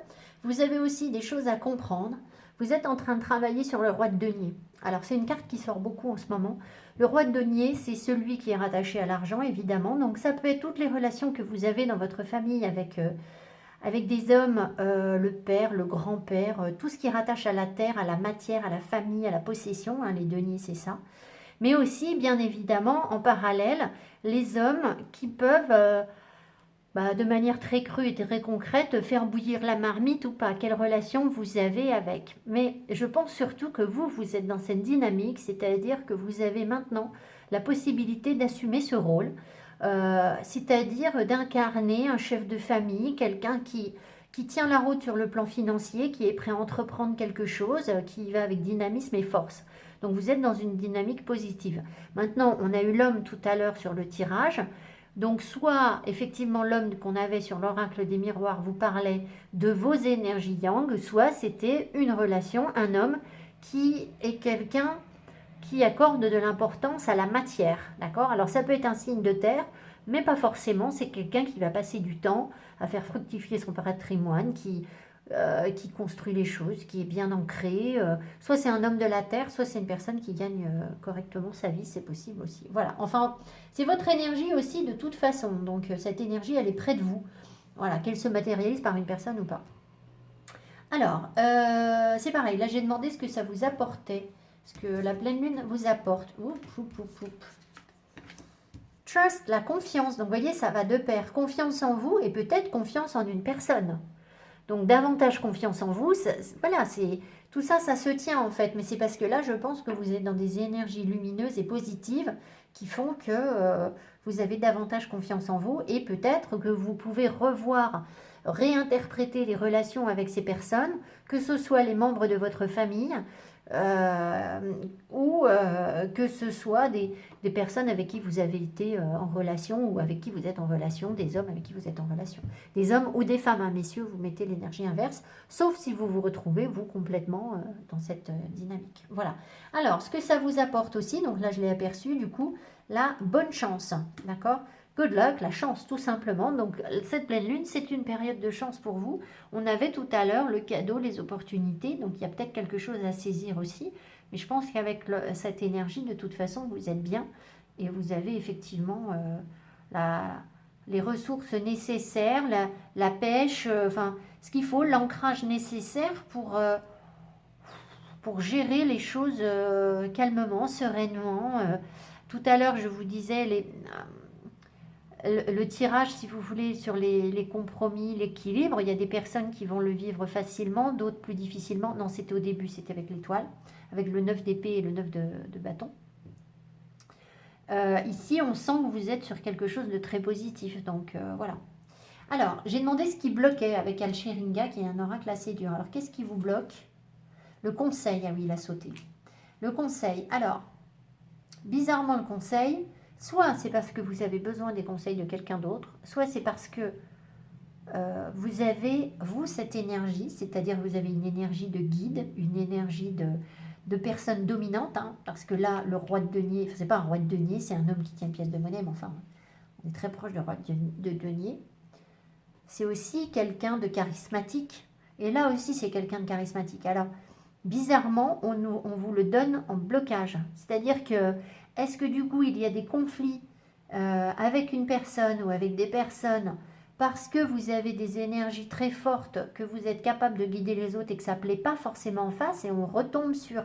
Vous avez aussi des choses à comprendre. Vous êtes en train de travailler sur le roi de denier. Alors, c'est une carte qui sort beaucoup en ce moment. Le roi de denier, c'est celui qui est rattaché à l'argent, évidemment. Donc, ça peut être toutes les relations que vous avez dans votre famille avec des hommes, le père, le grand-père, tout ce qui rattache à la terre, à la matière, à la famille, à la possession. Hein, les deniers, c'est ça. Mais aussi, bien évidemment, en parallèle, les hommes qui peuvent, de manière très crue et très concrète, faire bouillir la marmite ou pas. Quelle relation vous avez avec. Mais je pense surtout que vous êtes dans cette dynamique, c'est-à-dire que vous avez maintenant la possibilité d'assumer ce rôle, c'est-à-dire d'incarner un chef de famille, quelqu'un qui tient la route sur le plan financier, qui est prêt à entreprendre quelque chose, qui va avec dynamisme et force. Donc vous êtes dans une dynamique positive. Maintenant, on a eu l'homme tout à l'heure sur le tirage. Donc soit effectivement l'homme qu'on avait sur l'oracle des miroirs vous parlait de vos énergies yang, soit c'était une relation, un homme qui est quelqu'un qui accorde de l'importance à la matière. D'accord? Alors ça peut être un signe de terre, mais pas forcément. C'est quelqu'un qui va passer du temps à faire fructifier son patrimoine, qui construit les choses, qui est bien ancré. Soit c'est un homme de la terre, soit c'est une personne qui gagne correctement sa vie, c'est possible aussi. Voilà, enfin, c'est votre énergie aussi de toute façon. Donc cette énergie, elle est près de vous. Voilà, qu'elle se matérialise par une personne ou pas. Alors, c'est pareil, là j'ai demandé ce que ça vous apportait. Ce que la pleine lune vous apporte. Oup, oup, oup, oup. trust, la confiance. Donc, vous voyez, ça va de pair. Confiance en vous et peut-être confiance en une personne. Donc, davantage confiance en vous. Voilà, tout ça, ça se tient en fait. Mais c'est parce que là, je pense que vous êtes dans des énergies lumineuses et positives qui font que vous avez davantage confiance en vous. Et peut-être que vous pouvez réinterpréter les relations avec ces personnes, que ce soit les membres de votre famille, ou que ce soit des personnes avec qui vous avez été en relation ou avec qui vous êtes en relation, des hommes avec qui vous êtes en relation. Des hommes ou des femmes, hein, messieurs, vous mettez l'énergie inverse, sauf si vous vous retrouvez, vous, complètement dans cette dynamique. Voilà. Alors, ce que ça vous apporte aussi, donc là, je l'ai aperçu, du coup, la bonne chance, d'accord ? Good luck, la chance tout simplement. Donc cette pleine lune, c'est une période de chance pour vous. On avait tout à l'heure le cadeau, les opportunités. Donc il y a peut-être quelque chose à saisir aussi. Mais je pense qu'avec cette énergie, de toute façon, vous êtes bien. Et vous avez effectivement les ressources nécessaires, la pêche, enfin ce qu'il faut, l'ancrage nécessaire pour gérer les choses calmement, sereinement. Tout à l'heure, je vous disais le tirage, si vous voulez, sur les compromis, l'équilibre. Il y a des personnes qui vont le vivre facilement, d'autres plus difficilement. Non, c'était au début, c'était avec l'étoile, avec le 9 d'épée et le 9 de bâton. Ici, on sent que vous êtes sur quelque chose de très positif. Donc, voilà. Alors, j'ai demandé ce qui bloquait avec Alcheringa, qui est un oracle assez dur. Alors, qu'est-ce qui vous bloque? Le conseil, ah oui, il a sauté. Le conseil, alors, bizarrement, le conseil... Soit c'est parce que vous avez besoin des conseils de quelqu'un d'autre, soit c'est parce que vous avez, vous, cette énergie, c'est-à-dire vous avez une énergie de guide, une énergie de personne dominante, hein, parce que là, le roi de denier, enfin, c'est pas un roi de denier, c'est un homme qui tient une pièce de monnaie, mais enfin, on est très proche du roi de denier. C'est aussi quelqu'un de charismatique, et là aussi, c'est quelqu'un de charismatique. Alors, bizarrement, on vous le donne en blocage, c'est-à-dire que est-ce que du coup, il y a des conflits avec une personne ou avec des personnes parce que vous avez des énergies très fortes, que vous êtes capable de guider les autres et que ça ne plaît pas forcément en face et on retombe sur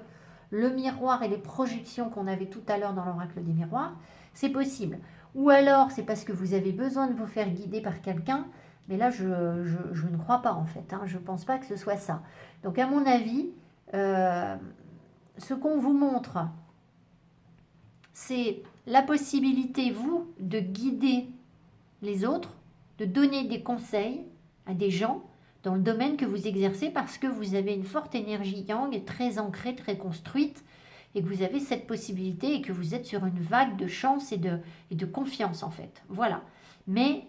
le miroir et les projections qu'on avait tout à l'heure dans l'oracle des miroirs, c'est possible. Ou alors, c'est parce que vous avez besoin de vous faire guider par quelqu'un, mais là, je ne crois pas en fait. Hein, je ne pense pas que ce soit ça. Donc, à mon avis, ce qu'on vous montre... c'est la possibilité, vous, de guider les autres, de donner des conseils à des gens dans le domaine que vous exercez parce que vous avez une forte énergie yang, très ancrée, très construite, et que vous avez cette possibilité et que vous êtes sur une vague de chance et de confiance, en fait. Voilà. Mais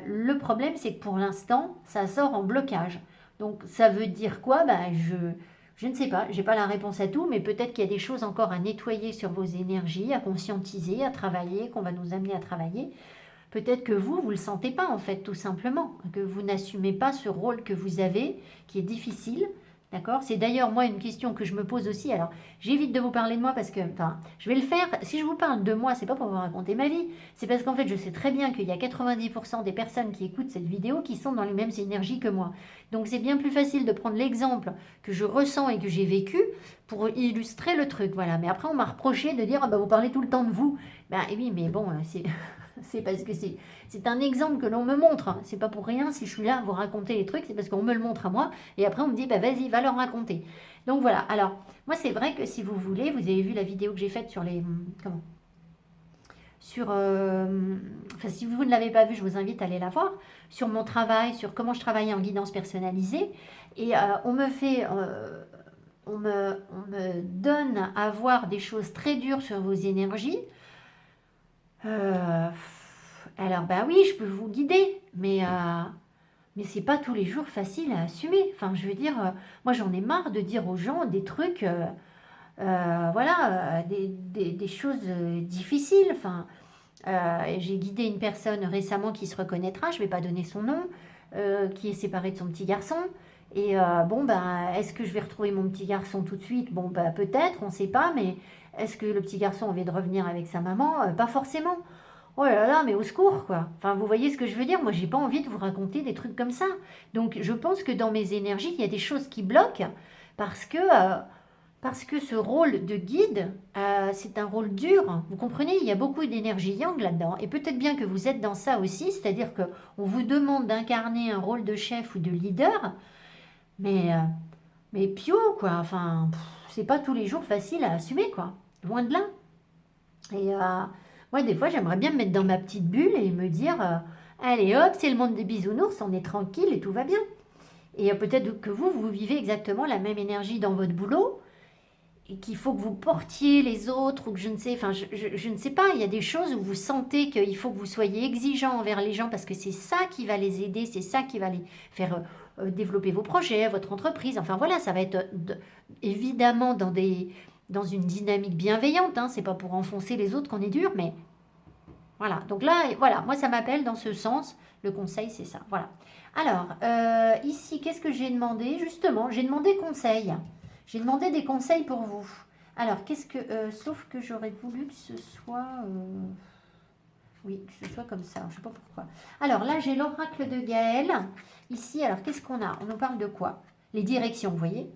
le problème, c'est que pour l'instant, ça sort en blocage. Donc, ça veut dire quoi? Je ne sais pas, je n'ai pas la réponse à tout, mais peut-être qu'il y a des choses encore à nettoyer sur vos énergies, à conscientiser, à travailler, qu'on va nous amener à travailler. Peut-être que vous ne le sentez pas en fait, tout simplement, que vous n'assumez pas ce rôle que vous avez, qui est difficile. D'accord? C'est d'ailleurs moi une question que je me pose aussi. Alors j'évite de vous parler de moi parce que, enfin, je vais le faire. Si je vous parle de moi, c'est pas pour vous raconter ma vie. C'est parce qu'en fait, je sais très bien qu'il y a 90% des personnes qui écoutent cette vidéo qui sont dans les mêmes énergies que moi. Donc c'est bien plus facile de prendre l'exemple que je ressens et que j'ai vécu pour illustrer le truc. Voilà. Mais après, on m'a reproché de dire, ah bah, vous parlez tout le temps de vous. Ben oui, mais bon, c'est parce que c'est un exemple que l'on me montre. Hein. C'est pas pour rien si je suis là à vous raconter les trucs, c'est parce qu'on me le montre à moi. Et après, on me dit, bah vas-y, va leur raconter. Donc voilà. Alors, moi, c'est vrai que si vous voulez, vous avez vu la vidéo que j'ai faite sur les... Comment enfin, si vous ne l'avez pas vue, je vous invite à aller la voir. Sur mon travail, sur comment je travaillais en guidance personnalisée. Et on me donne à voir des choses très dures sur vos énergies. Alors bah oui, je peux vous guider, mais c'est pas tous les jours facile à assumer. Enfin, je veux dire, moi j'en ai marre de dire aux gens des trucs, voilà, des choses difficiles. Enfin, j'ai guidé une personne récemment qui se reconnaîtra, je vais pas donner son nom, qui est séparée de son petit garçon. Et bon, ben, est-ce que je vais retrouver mon petit garçon tout de suite? Bon, ben, peut-être, on ne sait pas, mais est-ce que le petit garçon a envie de revenir avec sa maman? Pas forcément. Oh là là, mais au secours, quoi. Enfin, vous voyez ce que je veux dire? Moi, j'ai pas envie de vous raconter des trucs comme ça. Donc, je pense que dans mes énergies, il y a des choses qui bloquent parce que Parce que ce rôle de guide, c'est un rôle dur. Vous comprenez, il y a beaucoup d'énergie yang là-dedans. Et peut-être bien que vous êtes dans ça aussi, c'est-à-dire qu'on vous demande d'incarner un rôle de chef ou de leader, mais, pio, quoi. Enfin, c'est pas tous les jours facile à assumer, quoi. Loin de là. Et moi, des fois, j'aimerais bien me mettre dans ma petite bulle et me dire, allez hop, c'est le monde des bisounours, on est tranquille et tout va bien. Et peut-être que vous vivez exactement la même énergie dans votre boulot, et qu'il faut que vous portiez les autres, ou que je ne sais, enfin, je ne sais pas, il y a des choses où vous sentez qu'il faut que vous soyez exigeant envers les gens, parce que c'est ça qui va les aider, c'est ça qui va les faire développer vos projets, votre entreprise, enfin voilà, ça va être évidemment dans une dynamique bienveillante, hein, c'est pas pour enfoncer les autres qu'on est dur, mais voilà, donc là, voilà, moi ça m'appelle dans ce sens, le conseil c'est ça, voilà. Alors, ici, qu'est-ce que j'ai demandé? Justement, j'ai demandé conseil. J'ai demandé des conseils pour vous. Alors, sauf que j'aurais voulu que ce soit... oui, que ce soit comme ça, je ne sais pas pourquoi. Alors là, j'ai l'oracle de Gaël. Ici, alors, qu'est-ce qu'on a? On nous parle de quoi? Les directions, vous voyez?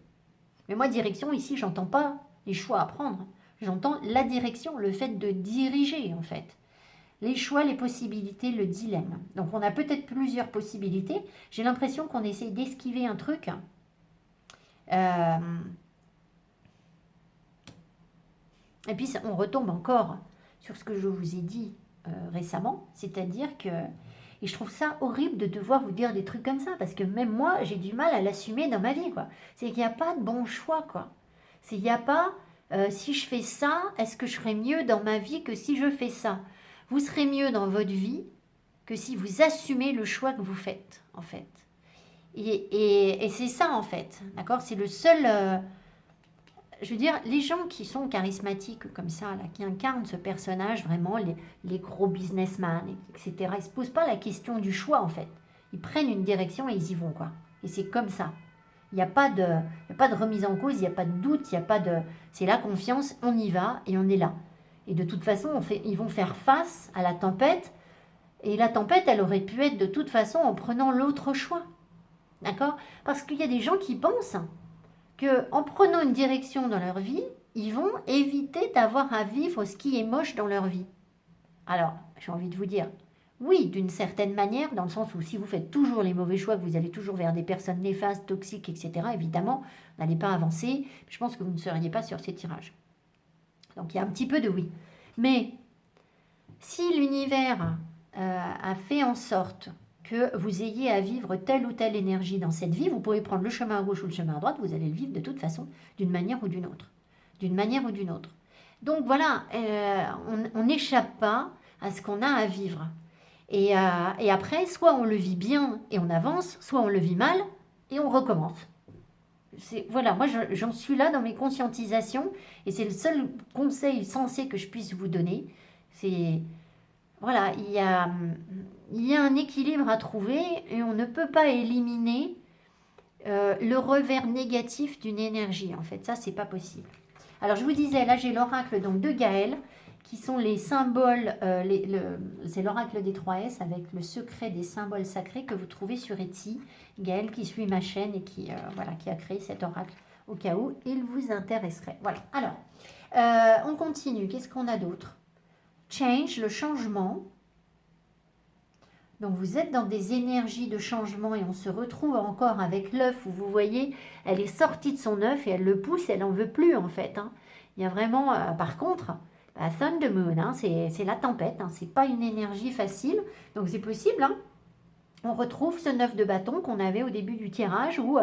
Mais moi, direction, ici, j'entends pas les choix à prendre. J'entends la direction, le fait de diriger, en fait. Les choix, les possibilités, le dilemme. Donc, on a peut-être plusieurs possibilités. J'ai l'impression qu'on essaie d'esquiver un truc. Et puis, on retombe encore sur ce que je vous ai dit récemment. C'est-à-dire que... Et je trouve ça horrible de devoir vous dire des trucs comme ça. Parce que même moi, j'ai du mal à l'assumer dans ma vie, quoi. C'est qu'il n'y a pas de bon choix, quoi. C'est qu'il n'y a pas... si je fais ça, est-ce que je serai mieux dans ma vie que si je fais ça? Vous serez mieux dans votre vie que si vous assumez le choix que vous faites, en fait. Et c'est ça, en fait. D'accord? C'est le seul... je veux dire, les gens qui sont charismatiques comme ça, là, qui incarnent ce personnage, vraiment, les gros businessmen, etc., ils ne se posent pas la question du choix, en fait. Ils prennent une direction et ils y vont, quoi. Et c'est comme ça. Il n'y a pas de remise en cause, il n'y a pas de doute, il n'y a pas de... C'est la confiance, on y va et on est là. Et de toute façon, ils vont faire face à la tempête. Et la tempête, elle aurait pu être de toute façon en prenant l'autre choix. D'accord? Parce qu'il y a des gens qui pensent qu'en prenant une direction dans leur vie, ils vont éviter d'avoir à vivre ce qui est moche dans leur vie. Alors, j'ai envie de vous dire, oui, d'une certaine manière, dans le sens où si vous faites toujours les mauvais choix, que vous allez toujours vers des personnes néfastes, toxiques, etc., évidemment, vous n'allez pas avancer. Je pense que vous ne seriez pas sur ces tirages. Donc, il y a un petit peu de oui. Mais si l'univers a fait en sorte que vous ayez à vivre telle ou telle énergie dans cette vie, vous pouvez prendre le chemin à gauche ou le chemin à droite, vous allez le vivre de toute façon, d'une manière ou d'une autre. D'une manière ou d'une autre. Donc voilà, on n'échappe pas à ce qu'on a à vivre. Et après, soit on le vit bien et on avance, soit on le vit mal et on recommence. Voilà, moi j'en suis là dans mes conscientisations et c'est le seul conseil sensé que je puisse vous donner. C'est... Voilà, il y a un équilibre à trouver et on ne peut pas éliminer le revers négatif d'une énergie. En fait, ça, c'est pas possible. Alors, je vous disais, là, j'ai l'oracle donc de Gaël, qui sont les symboles, c'est l'oracle des 3S avec le secret des symboles sacrés que vous trouvez sur Etsy. Gaël qui suit ma chaîne et qui a créé cet oracle au cas où il vous intéresserait. Voilà, alors, on continue. Qu'est-ce qu'on a d'autre? Change, le changement. Donc vous êtes dans des énergies de changement et on se retrouve encore avec l'œuf où vous voyez, elle est sortie de son œuf et elle le pousse, elle n'en veut plus en fait. Hein. Il y a vraiment, par contre, Thunder Moon, hein, c'est la tempête, hein, c'est pas une énergie facile, donc c'est possible. Hein. On retrouve ce 9 de bâton qu'on avait au début du tirage où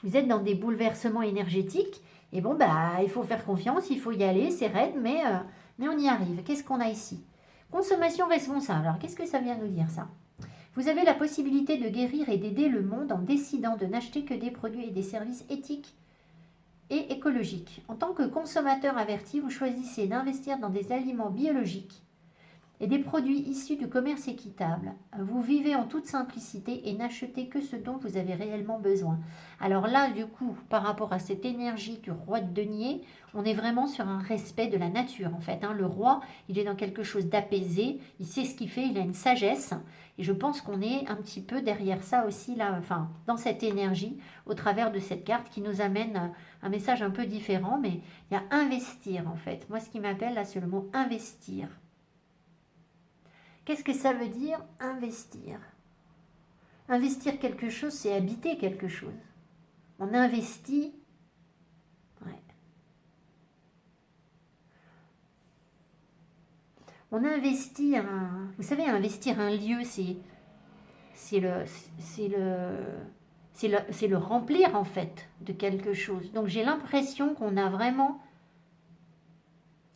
vous êtes dans des bouleversements énergétiques et bon, il faut faire confiance, il faut y aller, c'est raide, mais on y arrive. Qu'est-ce qu'on a ici? Consommation responsable. Alors, qu'est-ce que ça vient nous dire, ça? Vous avez la possibilité de guérir et d'aider le monde en décidant de n'acheter que des produits et des services éthiques et écologiques. En tant que consommateur averti, vous choisissez d'investir dans des aliments biologiques et des produits issus du commerce équitable. Vous vivez en toute simplicité et n'achetez que ce dont vous avez réellement besoin. Alors là, du coup, par rapport à cette énergie du roi de denier, on est vraiment sur un respect de la nature, en fait. Hein. Le roi, il est dans quelque chose d'apaisé, il sait ce qu'il fait, il a une sagesse. Et je pense qu'on est un petit peu derrière ça aussi, là, enfin, dans cette énergie, au travers de cette carte qui nous amène un message un peu différent, mais il y a investir, en fait. Moi, ce qui m'appelle, là, c'est le mot investir. Qu'est-ce que ça veut dire investir? Investir quelque chose, c'est habiter quelque chose. On investit. Ouais. On investit un. Vous savez, investir un lieu, c'est le, c'est le, c'est le remplir en fait de quelque chose. Donc j'ai l'impression qu'on a vraiment.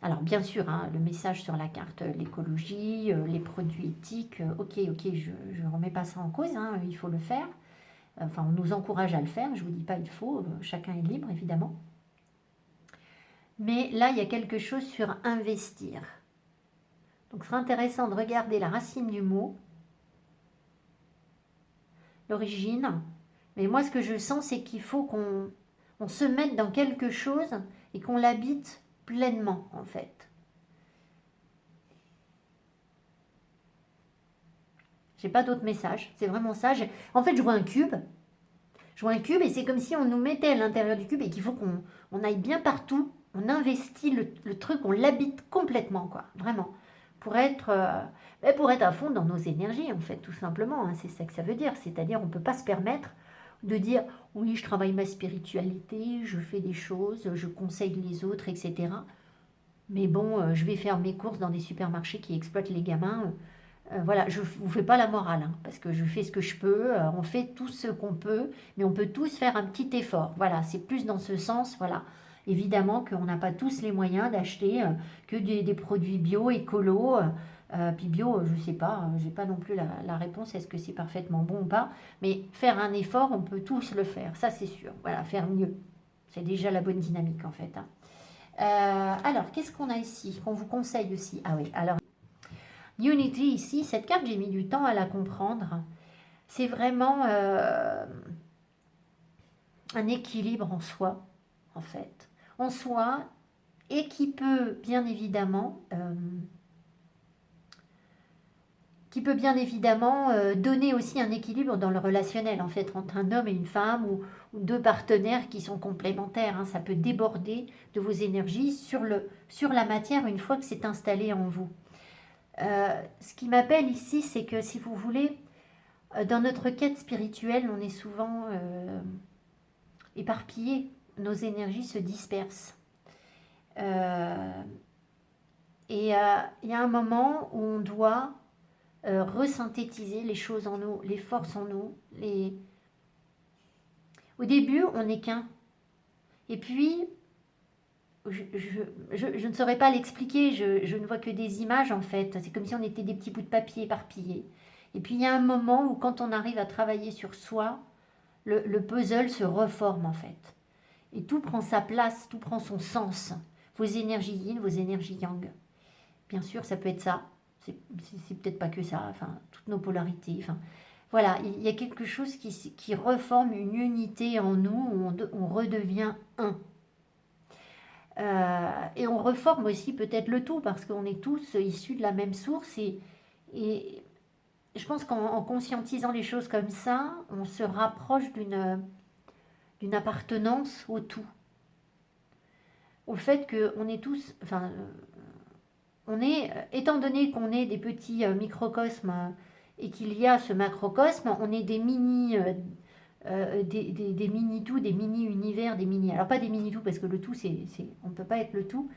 Alors bien sûr, hein, le message sur la carte, l'écologie, les produits éthiques, ok, je ne remets pas ça en cause, hein, il faut le faire. Enfin, on nous encourage à le faire, je ne vous dis pas il faut, chacun est libre évidemment. Mais là, il y a quelque chose sur investir. Donc, ce sera intéressant de regarder la racine du mot, l'origine. Mais moi, ce que je sens, c'est qu'il faut qu'on se mette dans quelque chose et qu'on l'habite pleinement, en fait. J'ai pas d'autre message, c'est vraiment ça. En fait, je vois un cube. Je vois un cube et c'est comme si on nous mettait à l'intérieur du cube et qu'il faut qu'on aille bien partout. On investit le truc, on l'habite complètement, quoi. Vraiment. Pour être à fond dans nos énergies, en fait, tout simplement. Hein, c'est ça que ça veut dire. C'est-à-dire, on ne peut pas se permettre de dire, oui, je travaille ma spiritualité, je fais des choses, je conseille les autres, etc. Mais bon, je vais faire mes courses dans des supermarchés qui exploitent les gamins. Voilà, je ne vous fais pas la morale, hein, parce que je fais ce que je peux, on fait tout ce qu'on peut, mais on peut tous faire un petit effort. Voilà, c'est plus dans ce sens, voilà. Évidemment qu'on n'a pas tous les moyens d'acheter que des produits bio, écolo, puis bio, je ne sais pas, j'ai pas non plus la réponse, est-ce que c'est parfaitement bon ou pas, mais faire un effort, on peut tous le faire, ça c'est sûr. Voilà, faire mieux, c'est déjà la bonne dynamique en fait. Hein. Alors, qu'est-ce qu'on a ici, qu'on vous conseille aussi? Ah oui, alors... Unity ici, cette carte, j'ai mis du temps à la comprendre. C'est vraiment un équilibre en soi, en fait. En soi, et qui peut bien évidemment, donner aussi un équilibre dans le relationnel, en fait, entre un homme et une femme ou deux partenaires qui sont complémentaires. Hein. Ça peut déborder de vos énergies sur la matière une fois que c'est installé en vous. Ce qui m'appelle ici, c'est que si vous voulez, dans notre quête spirituelle, on est souvent éparpillé, nos énergies se dispersent. Et il y a un moment où on doit resynthétiser les choses en nous, les forces en nous. Au début, on n'est qu'un. Et puis, je ne saurais pas l'expliquer, je ne vois que des images en fait. C'est comme si on était des petits bouts de papier éparpillés. Et puis il y a un moment où quand on arrive à travailler sur soi, le puzzle se reforme en fait. Et tout prend sa place, tout prend son sens. Vos énergies yin, vos énergies yang. Bien sûr, ça peut être ça. C'est peut-être pas que ça. Enfin, toutes nos polarités. Enfin, voilà, il y a quelque chose qui reforme une unité en nous où on redevient un. Et on reforme aussi peut-être le tout parce qu'on est tous issus de la même source et je pense qu'en conscientisant les choses comme ça, on se rapproche d'une appartenance au tout. Au fait qu'on est tous, enfin, étant donné qu'on est des petits microcosmes et qu'il y a ce macrocosme, on est des mini des mini-tout, des mini-univers, des mini... Alors pas des mini-tout parce que le tout, on ne peut pas être le tout,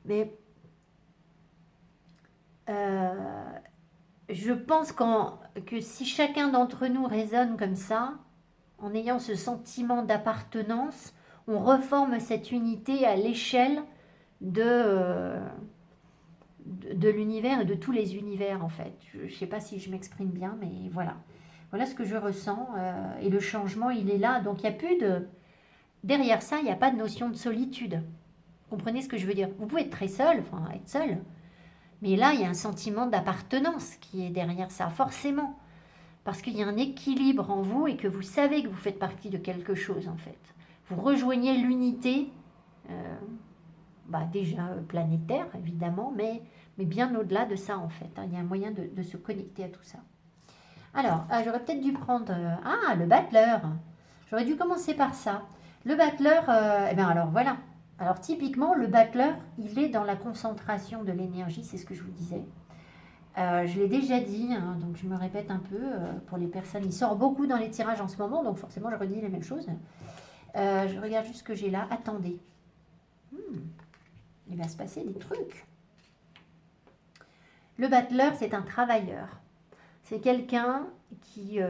mais je pense que si chacun d'entre nous raisonne comme ça, en ayant ce sentiment d'appartenance, on reforme cette unité à l'échelle de l'univers et de tous les univers en fait. Je ne sais pas si je m'exprime bien, mais voilà. Voilà ce que je ressens et le changement, il est là. Donc, il n'y a plus de... Derrière ça, il n'y a pas de notion de solitude. Vous comprenez ce que je veux dire? Vous pouvez être très seul, enfin, être seul, Mais là, il y a un sentiment d'appartenance qui est derrière ça, forcément. Parce qu'il y a un équilibre en vous et que vous savez que vous faites partie de quelque chose, en fait. Vous rejoignez l'unité, déjà planétaire, évidemment, mais bien au-delà de ça, en fait. Hein. Il y a un moyen de se connecter à tout ça. Alors, j'aurais peut-être dû prendre... le battleur. J'aurais dû commencer par ça. Le battleur, alors voilà. Alors typiquement, le battleur, il est dans la concentration de l'énergie, c'est ce que je vous disais. Je l'ai déjà dit, hein, donc je me répète un peu pour les personnes. Il sort beaucoup dans les tirages en ce moment, donc forcément je redis les mêmes choses. Je regarde juste ce que j'ai là. Attendez. Il va se passer des trucs. Le battleur, c'est un travailleur. C'est quelqu'un qui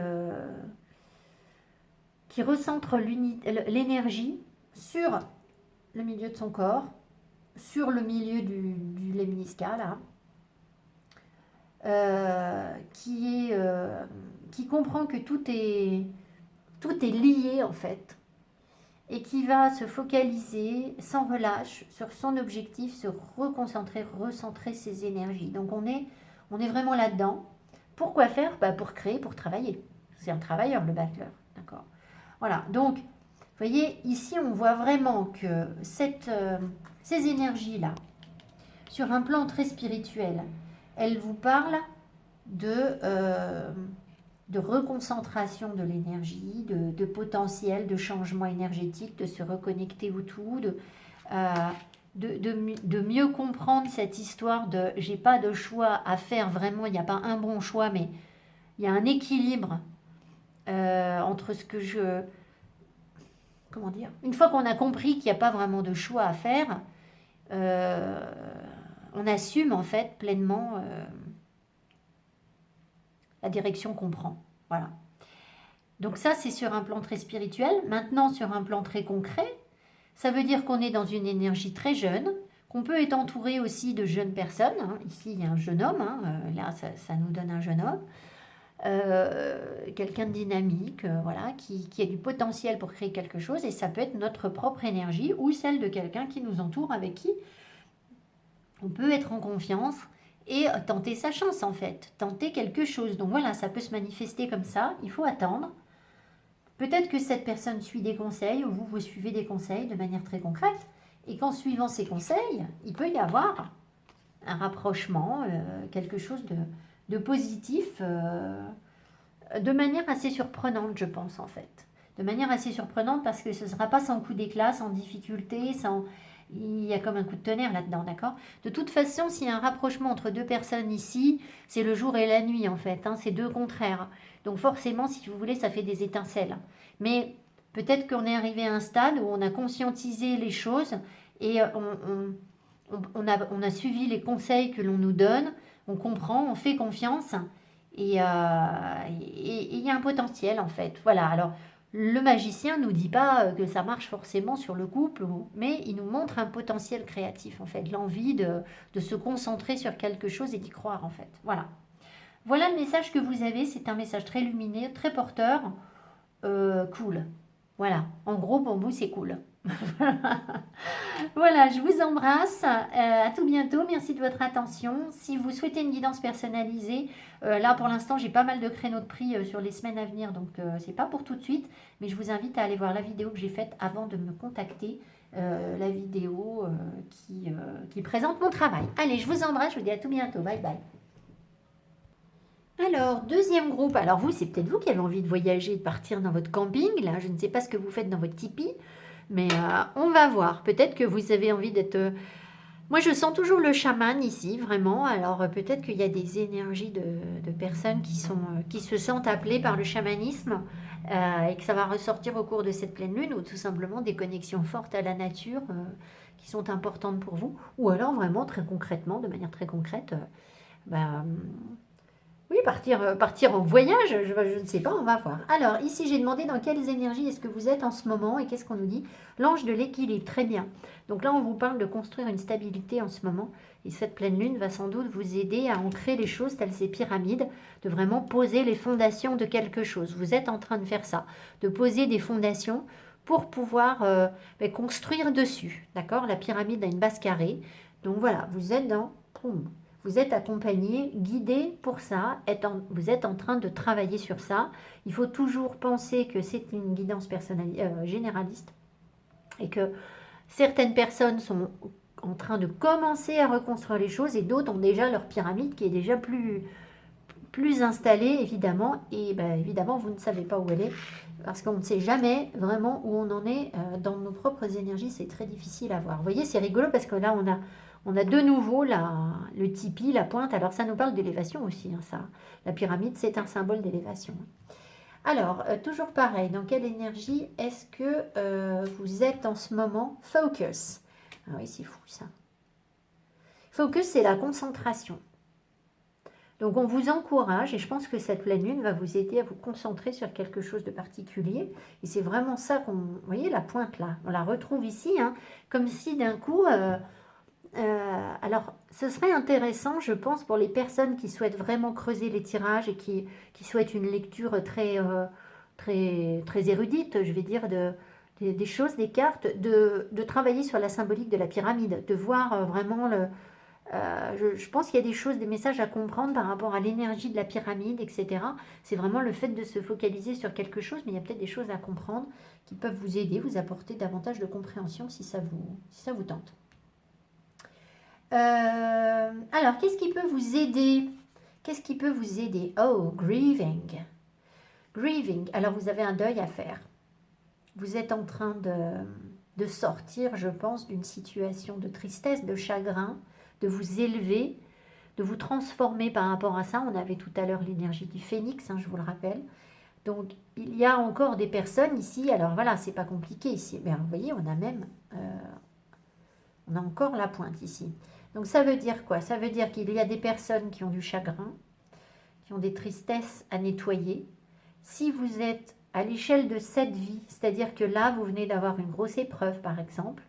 recentre l'énergie sur le milieu de son corps, sur le milieu du lemnisca, là, qui comprend que tout est lié, en fait, et qui va se focaliser sans relâche sur son objectif, se reconcentrer, recentrer ses énergies. Donc on est vraiment là-dedans. Pourquoi faire? Pour créer, pour travailler. C'est un travailleur, le battleur. D'accord. Voilà. Donc, vous voyez, ici, on voit vraiment que ces énergies-là, sur un plan très spirituel, elles vous parlent de reconcentration de l'énergie, de potentiel, de changement énergétique, de se reconnecter au tout, de mieux comprendre cette histoire de j'ai pas de choix à faire vraiment, il n'y a pas un bon choix, mais il y a un équilibre entre ce que comment dire, une fois qu'on a compris qu'il n'y a pas vraiment de choix à faire, on assume en fait pleinement la direction qu'on prend. Voilà. Donc ça, c'est sur un plan très spirituel. Maintenant, sur un plan très concret, ça veut dire qu'on est dans une énergie très jeune, qu'on peut être entouré aussi de jeunes personnes. Hein. Ici, il y a un jeune homme. Hein. Là, ça nous donne un jeune homme. Quelqu'un de dynamique, voilà, qui a du potentiel pour créer quelque chose. Et ça peut être notre propre énergie ou celle de quelqu'un qui nous entoure, avec qui on peut être en confiance et tenter sa chance, en fait. Tenter quelque chose. Donc voilà, ça peut se manifester comme ça. Il faut attendre. Peut-être que cette personne suit des conseils ou vous suivez des conseils de manière très concrète et qu'en suivant ces conseils, il peut y avoir un rapprochement, quelque chose de positif, de manière assez surprenante, je pense, en fait. De manière assez surprenante parce que ce ne sera pas sans coup d'éclat, sans difficulté, il y a comme un coup de tonnerre là-dedans, d'accord? De toute façon, s'il y a un rapprochement entre deux personnes ici, c'est le jour et la nuit, en fait. Hein, c'est deux contraires. Donc forcément, si vous voulez, ça fait des étincelles. Mais peut-être qu'on est arrivé à un stade où on a conscientisé les choses et on a suivi les conseils que l'on nous donne, on comprend, on fait confiance et il y a un potentiel, en fait. Voilà, alors... Le magicien ne nous dit pas que ça marche forcément sur le couple, mais il nous montre un potentiel créatif, en fait, l'envie de se concentrer sur quelque chose et d'y croire, en fait. Voilà. Voilà le message que vous avez, c'est un message très lumineux, très porteur, cool. Voilà, en gros, pour vous, c'est cool. Voilà, je vous embrasse. À tout bientôt. Merci de votre attention. Si vous souhaitez une guidance personnalisée, là pour l'instant j'ai pas mal de créneaux de prix sur les semaines à venir, donc c'est pas pour tout de suite. Mais je vous invite à aller voir la vidéo que j'ai faite avant de me contacter, la vidéo qui présente mon travail. Allez, je vous embrasse. Je vous dis à tout bientôt. Bye bye. Alors, deuxième groupe. Alors vous, c'est peut-être vous qui avez envie de voyager, de partir dans votre camping. Là, je ne sais pas ce que vous faites dans votre tipi. Mais on va voir. Peut-être que vous avez envie d'être... Moi, je sens toujours le chaman ici, vraiment. Alors, peut-être qu'il y a des énergies de personnes qui se sentent appelées par le chamanisme et que ça va ressortir au cours de cette pleine lune ou tout simplement des connexions fortes à la nature qui sont importantes pour vous. Ou alors, vraiment, très concrètement, de manière très concrète, oui, partir en voyage, je ne sais pas, on va voir. Alors, ici, j'ai demandé dans quelles énergies est-ce que vous êtes en ce moment et qu'est-ce qu'on nous dit? L'ange de l'équilibre, très bien. Donc là, on vous parle de construire une stabilité en ce moment. Et cette pleine lune va sans doute vous aider à ancrer les choses telles ces pyramides, de vraiment poser les fondations de quelque chose. Vous êtes en train de faire ça, de poser des fondations pour pouvoir construire dessus. D'accord? La pyramide a une base carrée. Donc voilà, vous êtes dans... vous êtes accompagné, guidé pour ça, vous êtes en train de travailler sur ça. Il faut toujours penser que c'est une guidance généraliste et que certaines personnes sont en train de commencer à reconstruire les choses et d'autres ont déjà leur pyramide qui est déjà plus installée, évidemment. Et ben, évidemment, vous ne savez pas où elle est parce qu'on ne sait jamais vraiment où on en est dans nos propres énergies. C'est très difficile à voir. Vous voyez, c'est rigolo parce que là, on a de nouveau le tipi, la pointe. Alors, ça nous parle d'élévation aussi. Hein, ça. La pyramide, c'est un symbole d'élévation. Alors, toujours pareil, dans quelle énergie est-ce que vous êtes en ce moment? Focus. Ah oui, c'est fou ça. Focus, c'est la concentration. Donc, on vous encourage, et je pense que cette pleine lune va vous aider à vous concentrer sur quelque chose de particulier. Et c'est vraiment ça qu'on... Vous voyez la pointe là? On la retrouve ici, hein, comme si d'un coup... alors, ce serait intéressant, je pense, pour les personnes qui souhaitent vraiment creuser les tirages et qui souhaitent une lecture très érudite, je vais dire, des choses, des cartes, de travailler sur la symbolique de la pyramide, de voir vraiment je pense qu'il y a des choses, des messages à comprendre par rapport à l'énergie de la pyramide, etc. C'est vraiment le fait de se focaliser sur quelque chose, mais il y a peut-être des choses à comprendre qui peuvent vous aider, vous apporter davantage de compréhension si ça vous tente. Alors, qu'est-ce qui peut vous aider? Qu'est-ce qui peut vous aider? Oh, grieving. Grieving. Alors, vous avez un deuil à faire. Vous êtes en train de sortir, je pense, d'une situation de tristesse, de chagrin, de vous élever, de vous transformer par rapport à ça. On avait tout à l'heure l'énergie du phénix, hein, je vous le rappelle. Donc, il y a encore des personnes ici. Alors, voilà, c'est pas compliqué ici. Mais vous voyez, on a même... on a encore la pointe ici. Donc ça veut dire quoi? Ça veut dire qu'il y a des personnes qui ont du chagrin, qui ont des tristesses à nettoyer. Si vous êtes à l'échelle de cette vie, c'est-à-dire que là, vous venez d'avoir une grosse épreuve, par exemple,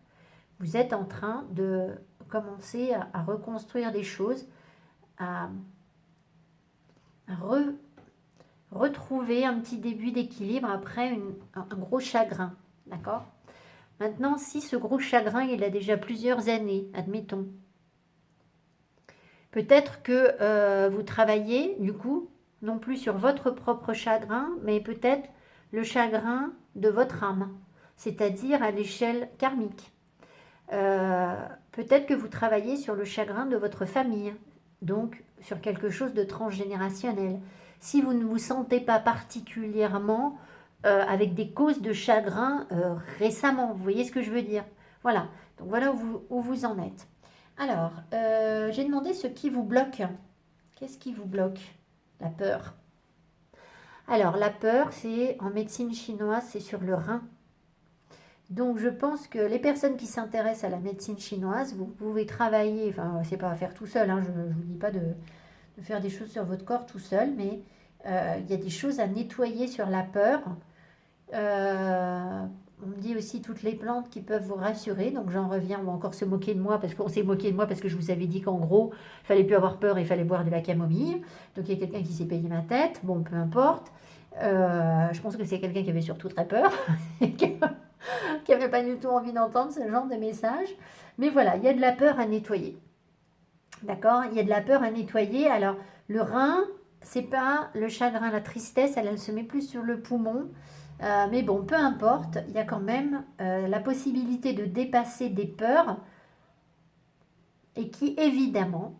vous êtes en train de commencer à reconstruire des choses, à retrouver un petit début d'équilibre après un gros chagrin, d'accord? Maintenant, si ce gros chagrin, il a déjà plusieurs années, admettons, peut-être que vous travaillez, du coup, non plus sur votre propre chagrin, mais peut-être le chagrin de votre âme, c'est-à-dire à l'échelle karmique. Peut-être que vous travaillez sur le chagrin de votre famille, donc sur quelque chose de transgénérationnel. Si vous ne vous sentez pas particulièrement avec des causes de chagrin récemment, vous voyez ce que je veux dire? Voilà, donc voilà où vous en êtes. Alors, j'ai demandé ce qui vous bloque. Qu'est-ce qui vous bloque? La peur. Alors, la peur, c'est en médecine chinoise, c'est sur le rein. Donc, je pense que les personnes qui s'intéressent à la médecine chinoise, vous pouvez travailler, enfin, c'est pas à faire tout seul, hein, je ne vous dis pas de faire des choses sur votre corps tout seul, mais il y a des choses à nettoyer sur la peur. On me dit aussi toutes les plantes qui peuvent vous rassurer, donc j'en reviens, ou encore se moquer de moi, parce qu'on s'est moqué de moi parce que je vous avais dit qu'en gros, il fallait plus avoir peur, il fallait boire de la camomille. Donc il y a quelqu'un qui s'est payé ma tête, bon, peu importe. Je pense que c'est quelqu'un qui avait surtout très peur, et qui n'avait pas du tout envie d'entendre ce genre de message. Mais voilà, il y a de la peur à nettoyer. D'accord? Il y a de la peur à nettoyer. Alors, le rein, c'est pas le chagrin, la tristesse, elle se met plus sur le poumon. Mais bon, peu importe, il y a quand même la possibilité de dépasser des peurs et qui, évidemment,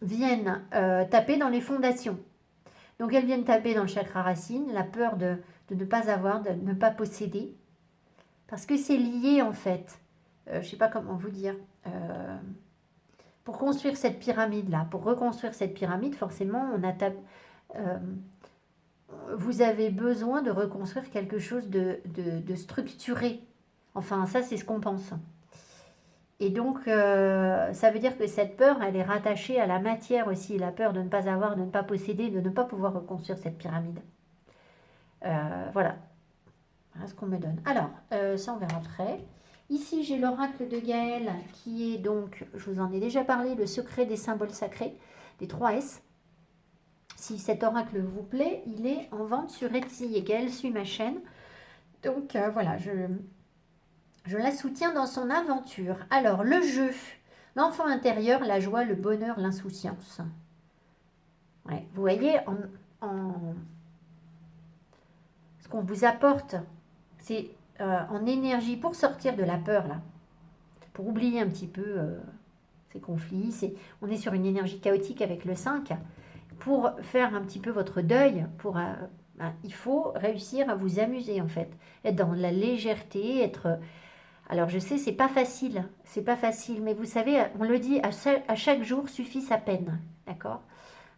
viennent taper dans les fondations. Donc, elles viennent taper dans le chakra racine, la peur de ne pas avoir, de ne pas posséder. Parce que c'est lié, en fait. Je ne sais pas comment vous dire. Pour construire cette pyramide-là, pour reconstruire cette pyramide, forcément, vous avez besoin de reconstruire quelque chose de structuré. Enfin, ça, c'est ce qu'on pense. Et donc, ça veut dire que cette peur, elle est rattachée à la matière aussi, la peur de ne pas avoir, de ne pas posséder, de ne pas pouvoir reconstruire cette pyramide. Voilà. Voilà ce qu'on me donne. Alors, ça, on verra après. Ici, j'ai l'oracle de Gaël, qui est donc, je vous en ai déjà parlé, le secret des symboles sacrés, des 3 S. Si cet oracle vous plaît, il est en vente sur Etsy et Gaël suit ma chaîne. Donc, voilà, je la soutiens dans son aventure. Alors, le jeu. L'enfant intérieur, la joie, le bonheur, l'insouciance. Ouais, vous voyez, ce qu'on vous apporte, c'est en énergie pour sortir de la peur, là, pour oublier un petit peu ces conflits. On est sur une énergie chaotique avec le 5. Pour faire un petit peu votre deuil, il faut réussir à vous amuser, en fait. Être dans la légèreté, être... Alors, je sais, c'est pas facile, mais vous savez, on le dit, à chaque jour suffit sa peine, d'accord?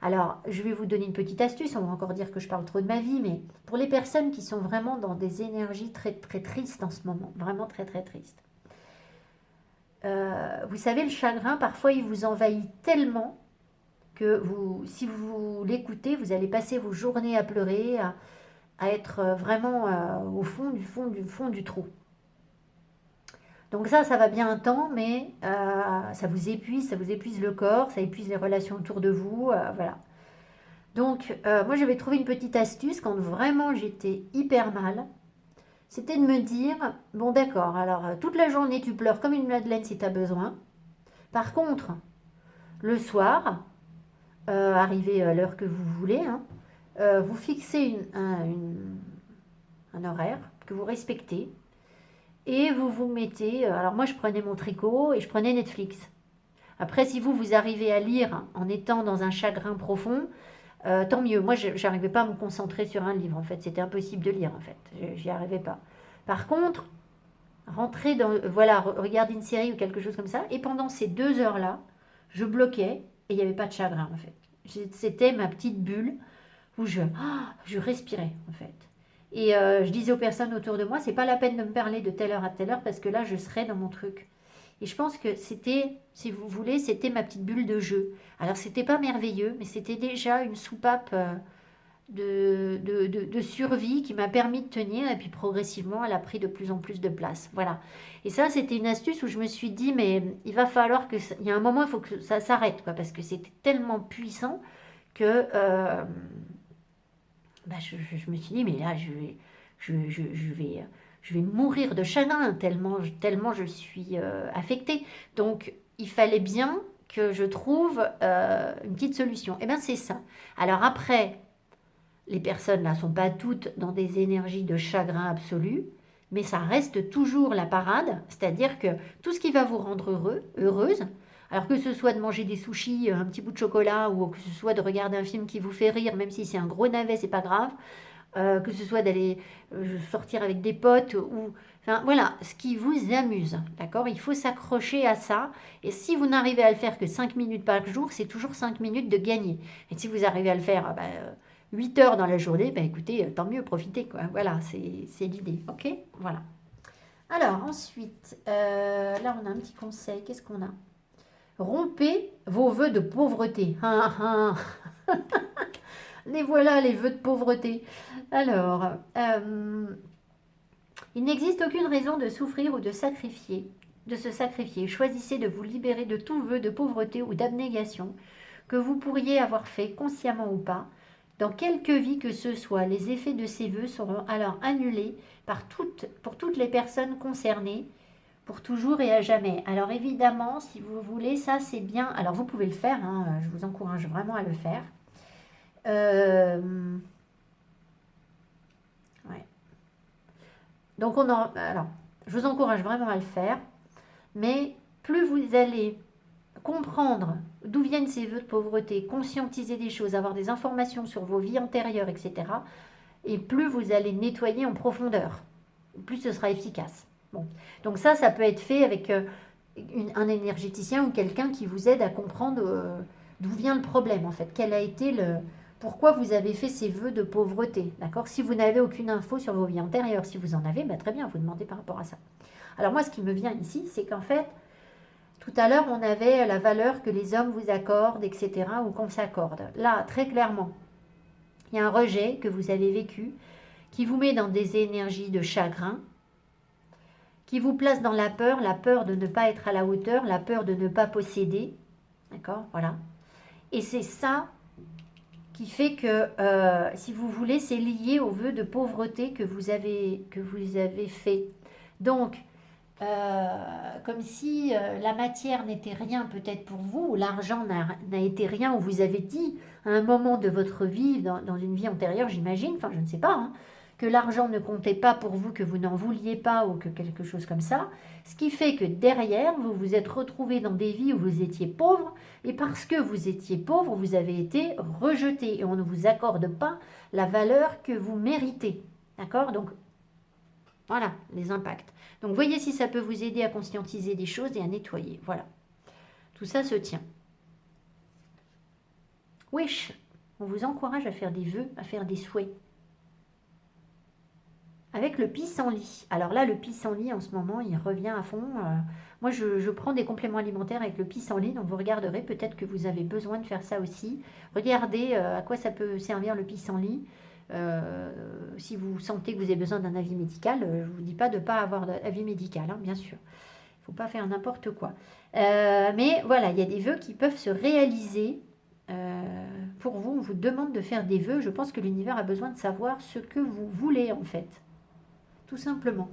Alors, je vais vous donner une petite astuce, on va encore dire que je parle trop de ma vie, mais pour les personnes qui sont vraiment dans des énergies très, très tristes en ce moment, vraiment très, très tristes, vous savez, le chagrin, parfois, il vous envahit tellement que si vous l'écoutez, vous allez passer vos journées à pleurer, à être vraiment au fond du trou. Donc ça va bien un temps, mais ça vous épuise le corps, ça épuise les relations autour de vous, voilà. Donc moi j'avais trouvé une petite astuce quand vraiment j'étais hyper mal, c'était de me dire, bon d'accord, alors toute la journée tu pleures comme une madeleine si tu as besoin. Par contre, le soir, arrivé à l'heure que vous voulez, hein, vous fixez un horaire que vous respectez et vous vous mettez... alors moi je prenais mon tricot et je prenais Netflix. Après si vous arrivez à lire en étant dans un chagrin profond, tant mieux. Moi j'arrivais pas à me concentrer sur un livre en fait. C'était impossible de lire en fait. J'y arrivais pas. Par contre, rentrer dans... voilà, regarder une série ou quelque chose comme ça. Et pendant ces 2 heures-là, je bloquais et il n'y avait pas de chagrin en fait. C'était ma petite bulle où je respirais en fait. Et je disais aux personnes autour de moi, c'est pas la peine de me parler de telle heure à telle heure parce que là, je serais dans mon truc. Et je pense que c'était, si vous voulez, c'était ma petite bulle de jeu. Alors, c'était pas merveilleux, mais c'était déjà une soupape de survie qui m'a permis de tenir. Et puis, progressivement, elle a pris de plus en plus de place. Voilà. Et ça, c'était une astuce où je me suis dit, mais il va falloir que... il y a un moment, il faut que ça s'arrête, quoi, parce que c'était tellement puissant que... je me suis dit, mais là, je vais mourir de chagrin tellement je suis affectée. Donc, il fallait bien que je trouve une petite solution. Et bien, c'est ça. Alors après, les personnes là ne sont pas toutes dans des énergies de chagrin absolu, mais ça reste toujours la parade, c'est-à-dire que tout ce qui va vous rendre heureuse, alors que ce soit de manger des sushis, un petit bout de chocolat, ou que ce soit de regarder un film qui vous fait rire, même si c'est un gros navet, c'est pas grave, que ce soit d'aller sortir avec des potes, ou... Enfin, voilà, ce qui vous amuse, d'accord? Il faut s'accrocher à ça, et si vous n'arrivez à le faire que 5 minutes par jour, c'est toujours 5 minutes de gagner. Et si vous arrivez à le faire 8 heures dans la journée, écoutez, tant mieux, profitez, quoi. Voilà, c'est l'idée, ok? Voilà. Alors, ensuite, là, on a un petit conseil, qu'est-ce qu'on a? Rompez vos vœux de pauvreté. Les voilà, les vœux de pauvreté. Alors, il n'existe aucune raison de souffrir ou de se sacrifier. Choisissez de vous libérer de tout vœu de pauvreté ou d'abnégation que vous pourriez avoir fait, consciemment ou pas. Dans quelque vie que ce soit, les effets de ces vœux seront alors annulés pour toutes les personnes concernées, pour toujours et à jamais. Alors évidemment, si vous voulez, ça c'est bien. Alors vous pouvez le faire, hein, je vous encourage vraiment à le faire. Ouais. Donc alors, je vous encourage vraiment à le faire, mais plus vous allez comprendre d'où viennent ces vœux de pauvreté, conscientiser des choses, avoir des informations sur vos vies antérieures, etc., et plus vous allez nettoyer en profondeur, plus ce sera efficace. Bon. Donc ça peut être fait avec un énergéticien ou quelqu'un qui vous aide à comprendre d'où vient le problème en fait, quel a été pourquoi vous avez fait ces vœux de pauvreté, d'accord? Si vous n'avez aucune info sur vos vies antérieures, si vous en avez, très bien, vous demandez par rapport à ça. Alors moi, ce qui me vient ici, c'est qu'en fait, tout à l'heure, on avait la valeur que les hommes vous accordent, etc., ou qu'on s'accorde. Là, très clairement, il y a un rejet que vous avez vécu qui vous met dans des énergies de chagrin, qui vous place dans la peur de ne pas être à la hauteur, la peur de ne pas posséder. D'accord? Voilà. Et c'est ça qui fait que, si vous voulez, c'est lié au vœu de pauvreté que vous avez fait. Donc, comme si la matière n'était rien peut-être pour vous, ou l'argent n'a été rien, ou vous avez dit à un moment de votre vie, dans une vie antérieure, j'imagine, enfin je ne sais pas, hein, que l'argent ne comptait pas pour vous, que vous n'en vouliez pas, ou que quelque chose comme ça. Ce qui fait que derrière, vous vous êtes retrouvé dans des vies où vous étiez pauvre, et parce que vous étiez pauvre, vous avez été rejeté, et on ne vous accorde pas la valeur que vous méritez. D'accord? Donc, voilà, les impacts. Donc, voyez si ça peut vous aider à conscientiser des choses et à nettoyer. Voilà. Tout ça se tient. Wish. On vous encourage à faire des vœux, à faire des souhaits. Avec le pissenlit. Alors là, le pissenlit, en ce moment, il revient à fond. Moi, je prends des compléments alimentaires avec le pissenlit, donc vous regarderez, peut-être que vous avez besoin de faire ça aussi. Regardez à quoi ça peut servir le pissenlit. Si vous sentez que vous avez besoin d'un avis médical, je ne vous dis pas de ne pas avoir d'avis médical, hein, bien sûr. Il ne faut pas faire n'importe quoi. Mais voilà, il y a des vœux qui peuvent se réaliser. Pour vous, on vous demande de faire des vœux. Je pense que l'univers a besoin de savoir ce que vous voulez en fait. Tout simplement.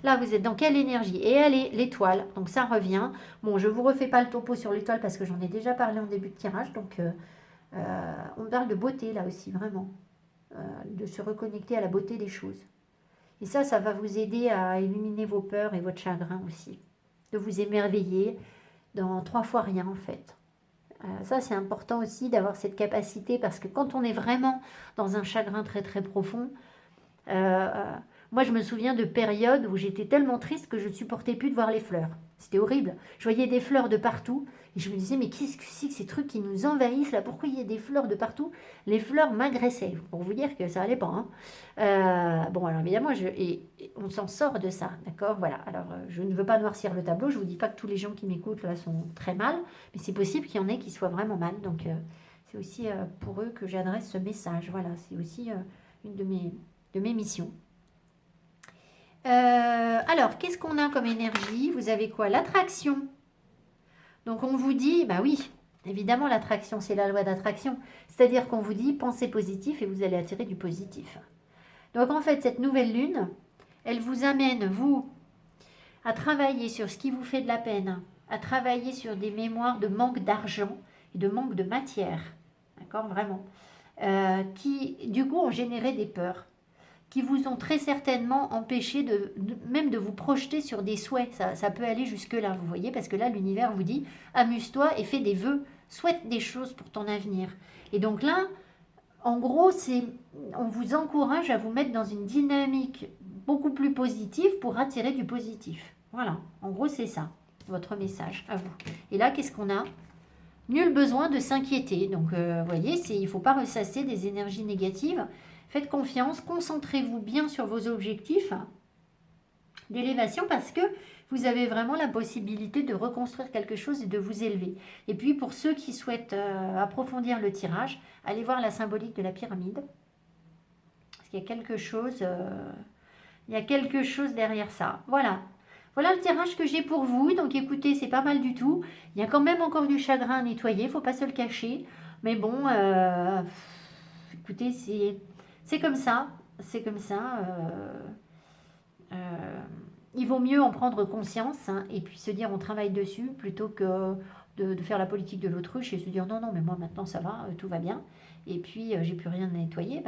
Là, vous êtes dans quelle énergie? Et elle est l'étoile, donc ça revient. Bon, je ne vous refais pas le topo sur l'étoile parce que j'en ai déjà parlé en début de tirage. Donc, on parle de beauté là aussi, vraiment. De se reconnecter à la beauté des choses. Et ça va vous aider à éliminer vos peurs et votre chagrin aussi. De vous émerveiller dans 3 fois rien en fait. Ça, c'est important aussi d'avoir cette capacité parce que quand on est vraiment dans un chagrin très très profond, moi, je me souviens de périodes où j'étais tellement triste que je ne supportais plus de voir les fleurs. C'était horrible. Je voyais des fleurs de partout et je me disais, mais qu'est-ce que c'est que ces trucs qui nous envahissent là? Pourquoi il y a des fleurs de partout? Les fleurs m'agressaient, pour vous dire que ça allait pas. Hein. Bon, alors évidemment, on s'en sort de ça, d'accord? Voilà. Alors, je ne veux pas noircir le tableau. Je ne vous dis pas que tous les gens qui m'écoutent là sont très mal, mais c'est possible qu'il y en ait qui soient vraiment mal. Donc, c'est aussi pour eux que j'adresse ce message. Voilà, c'est aussi une de mes missions. Alors, qu'est-ce qu'on a comme énergie? Vous avez quoi? L'attraction. Donc, on vous dit, bah oui, évidemment, l'attraction, c'est la loi d'attraction. C'est-à-dire qu'on vous dit, pensez positif et vous allez attirer du positif. Donc, en fait, cette nouvelle lune, elle vous amène, vous, à travailler sur ce qui vous fait de la peine, à travailler sur des mémoires de manque d'argent et de manque de matière. D'accord? Vraiment. Qui, du coup, ont généré des peurs, qui vous ont très certainement empêché même de vous projeter sur des souhaits. Ça peut aller jusque-là, vous voyez, parce que là, l'univers vous dit, amuse-toi et fais des vœux, souhaite des choses pour ton avenir. Et donc là, en gros, on vous encourage à vous mettre dans une dynamique beaucoup plus positive pour attirer du positif. Voilà, en gros, c'est ça, votre message à vous. Et là, qu'est-ce qu'on a? Nul besoin de s'inquiéter. Donc, vous voyez, il ne faut pas ressasser des énergies négatives. Faites confiance, concentrez-vous bien sur vos objectifs d'élévation parce que vous avez vraiment la possibilité de reconstruire quelque chose et de vous élever. Et puis pour ceux qui souhaitent approfondir le tirage, allez voir la symbolique de la pyramide. Parce qu'il y a quelque chose derrière ça. Voilà. Voilà le tirage que j'ai pour vous. Donc écoutez, c'est pas mal du tout. Il y a quand même encore du chagrin à nettoyer, il ne faut pas se le cacher. Mais bon, écoutez, c'est comme ça, c'est comme ça. Il vaut mieux en prendre conscience hein, et puis se dire on travaille dessus plutôt que de faire la politique de l'autruche et se dire non, mais moi maintenant ça va, tout va bien. Et puis j'ai plus rien à nettoyer,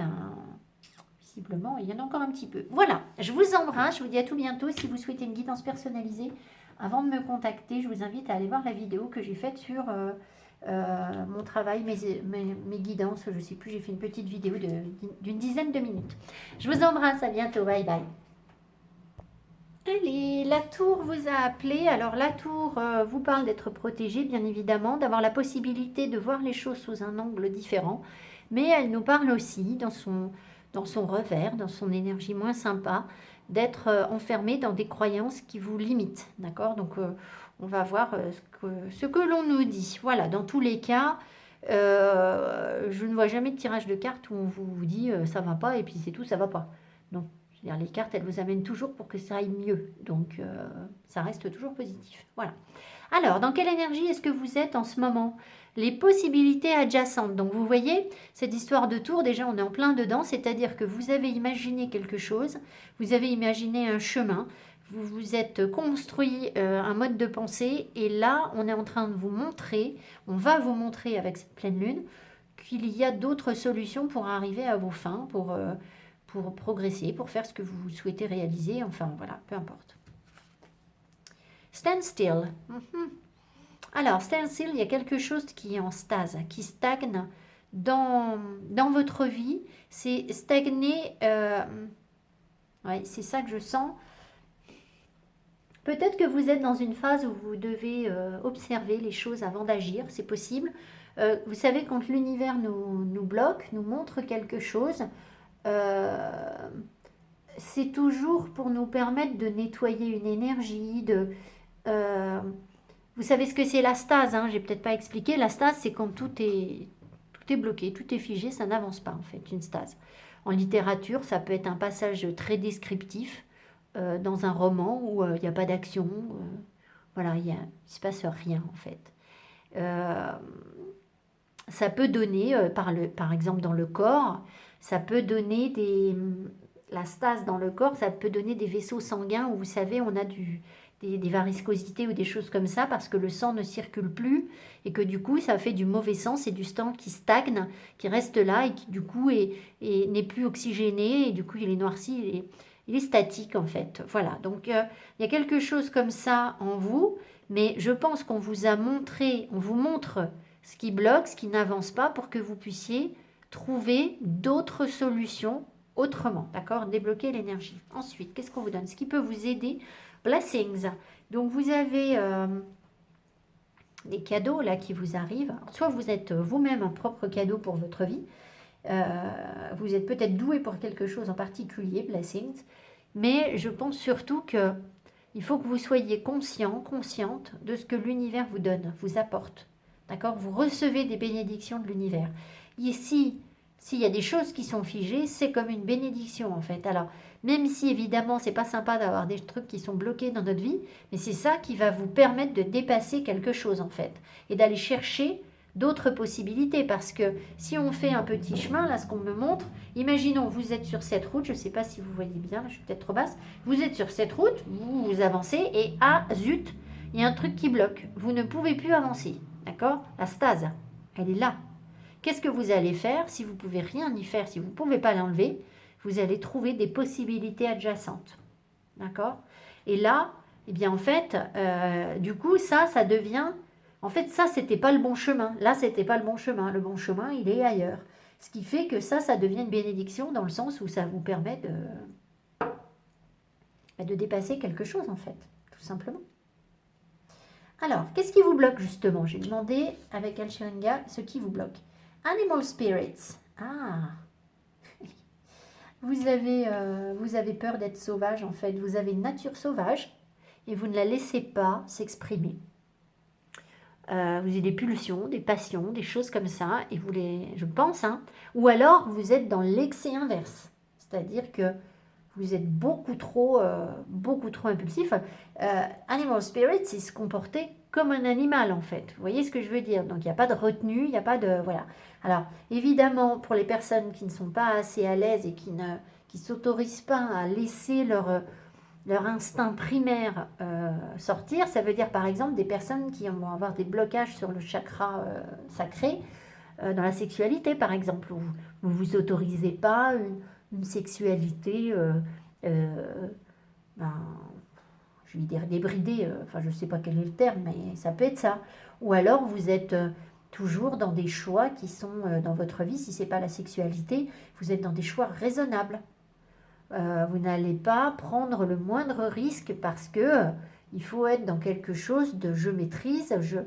visiblement il y en a encore un petit peu. Voilà, je vous embrasse, je vous dis à tout bientôt. Si vous souhaitez une guidance personnalisée, avant de me contacter, je vous invite à aller voir la vidéo que j'ai faite sur... mon travail, mes guidances, je ne sais plus, j'ai fait une petite vidéo d'une dizaine de minutes. Je vous embrasse, à bientôt, bye bye. Allez, la tour vous a appelé. Alors la tour vous parle d'être protégé, bien évidemment, d'avoir la possibilité de voir les choses sous un angle différent, mais elle nous parle aussi, dans son revers, dans son énergie moins sympa, d'être enfermé dans des croyances qui vous limitent, d'accord? Donc on va voir ce que l'on nous dit. Voilà, dans tous les cas, je ne vois jamais de tirage de cartes où on vous dit ça va pas et puis c'est tout, ça va pas. Non, je veux dire, les cartes, elles vous amènent toujours pour que ça aille mieux. Donc, ça reste toujours positif. Voilà. Alors, dans quelle énergie est-ce que vous êtes en ce moment? Les possibilités adjacentes. Donc, vous voyez, cette histoire de tour, déjà, on est en plein dedans. C'est-à-dire que vous avez imaginé quelque chose, vous avez imaginé un chemin, vous vous êtes construit un mode de pensée et là, on est en train de vous montrer, on va vous montrer avec cette pleine lune qu'il y a d'autres solutions pour arriver à vos fins, pour progresser, pour faire ce que vous souhaitez réaliser, enfin voilà, peu importe. Stand still. Alors, stand still, il y a quelque chose qui est en stase, qui stagne dans votre vie. C'est stagner, ouais, c'est ça que je sens. Peut-être que vous êtes dans une phase où vous devez observer les choses avant d'agir, c'est possible. Vous savez, quand l'univers nous bloque, nous montre quelque chose, c'est toujours pour nous permettre de nettoyer une énergie, vous savez ce que c'est la stase, hein, j'ai peut-être pas expliqué. La stase, c'est quand tout est bloqué, tout est figé, ça n'avance pas en fait, une stase. En littérature, ça peut être un passage très descriptif dans un roman où il n'y a pas d'action, voilà, il ne se passe rien en fait. Ça peut donner, par exemple dans le corps, ça peut donner la stase dans le corps, ça peut donner des vaisseaux sanguins où vous savez, on a des varicosités ou des choses comme ça parce que le sang ne circule plus et que du coup ça fait du mauvais sang, c'est du sang qui stagne, qui reste là et qui du coup n'est plus oxygéné et du coup il est noirci, il est statique en fait. Voilà, donc il y a quelque chose comme ça en vous, mais je pense qu'on vous a montré, on vous montre ce qui bloque, ce qui n'avance pas pour que vous puissiez trouver d'autres solutions autrement, d'accord? Débloquer l'énergie. Ensuite, qu'est-ce qu'on vous donne? Ce qui peut vous aider, blessings. Donc, vous avez des cadeaux là qui vous arrivent. Soit vous êtes vous-même un propre cadeau pour votre vie. Vous êtes peut-être doué pour quelque chose en particulier, blessings. Mais je pense surtout que il faut que vous soyez conscient, consciente de ce que l'univers vous donne, vous apporte. D'accord? Vous recevez des bénédictions de l'univers. Ici, s'il y a des choses qui sont figées, c'est comme une bénédiction en fait. Alors, même si évidemment, c'est pas sympa d'avoir des trucs qui sont bloqués dans notre vie, mais c'est ça qui va vous permettre de dépasser quelque chose en fait. Et d'aller chercher d'autres possibilités. Parce que si on fait un petit chemin, là, ce qu'on me montre, imaginons, vous êtes sur cette route, je ne sais pas si vous voyez bien, je suis peut-être trop basse, vous êtes sur cette route, vous avancez et ah, zut, il y a un truc qui bloque. Vous ne pouvez plus avancer. D'accord? La stase, elle est là. Qu'est-ce que vous allez faire si vous ne pouvez rien y faire, si vous ne pouvez pas l'enlever? Vous allez trouver des possibilités adjacentes. D'accord? Et là, eh bien en fait, du coup, ça devient... En fait, ça, c'était pas le bon chemin. Là, c'était pas le bon chemin. Le bon chemin, il est ailleurs. Ce qui fait que ça devient une bénédiction dans le sens où ça vous permet de dépasser quelque chose, en fait, tout simplement. Alors, qu'est-ce qui vous bloque justement? J'ai demandé avec Alchiringa ce qui vous bloque. Animal spirits. Ah, vous avez peur d'être sauvage en fait. Vous avez une nature sauvage et vous ne la laissez pas s'exprimer. Vous avez des pulsions, des passions, des choses comme ça et vous je pense, hein. Ou alors vous êtes dans l'excès inverse. C'est-à-dire que vous êtes beaucoup trop impulsif. Animal spirit, c'est se comporter comme un animal en fait. Vous voyez ce que je veux dire? Donc il n'y a pas de retenue, il n'y a pas de... Voilà. Alors évidemment, pour les personnes qui ne sont pas assez à l'aise et qui s'autorisent pas à laisser leur instinct primaire sortir, ça veut dire par exemple des personnes qui vont avoir des blocages sur le chakra sacré, dans la sexualité par exemple, où vous ne vous autorisez pas une sexualité, je vais dire débridée, enfin je ne sais pas quel est le terme, mais ça peut être ça. Ou alors vous êtes toujours dans des choix qui sont dans votre vie, si ce n'est pas la sexualité, vous êtes dans des choix raisonnables. Vous n'allez pas prendre le moindre risque parce que il faut être dans quelque chose de je maîtrise, je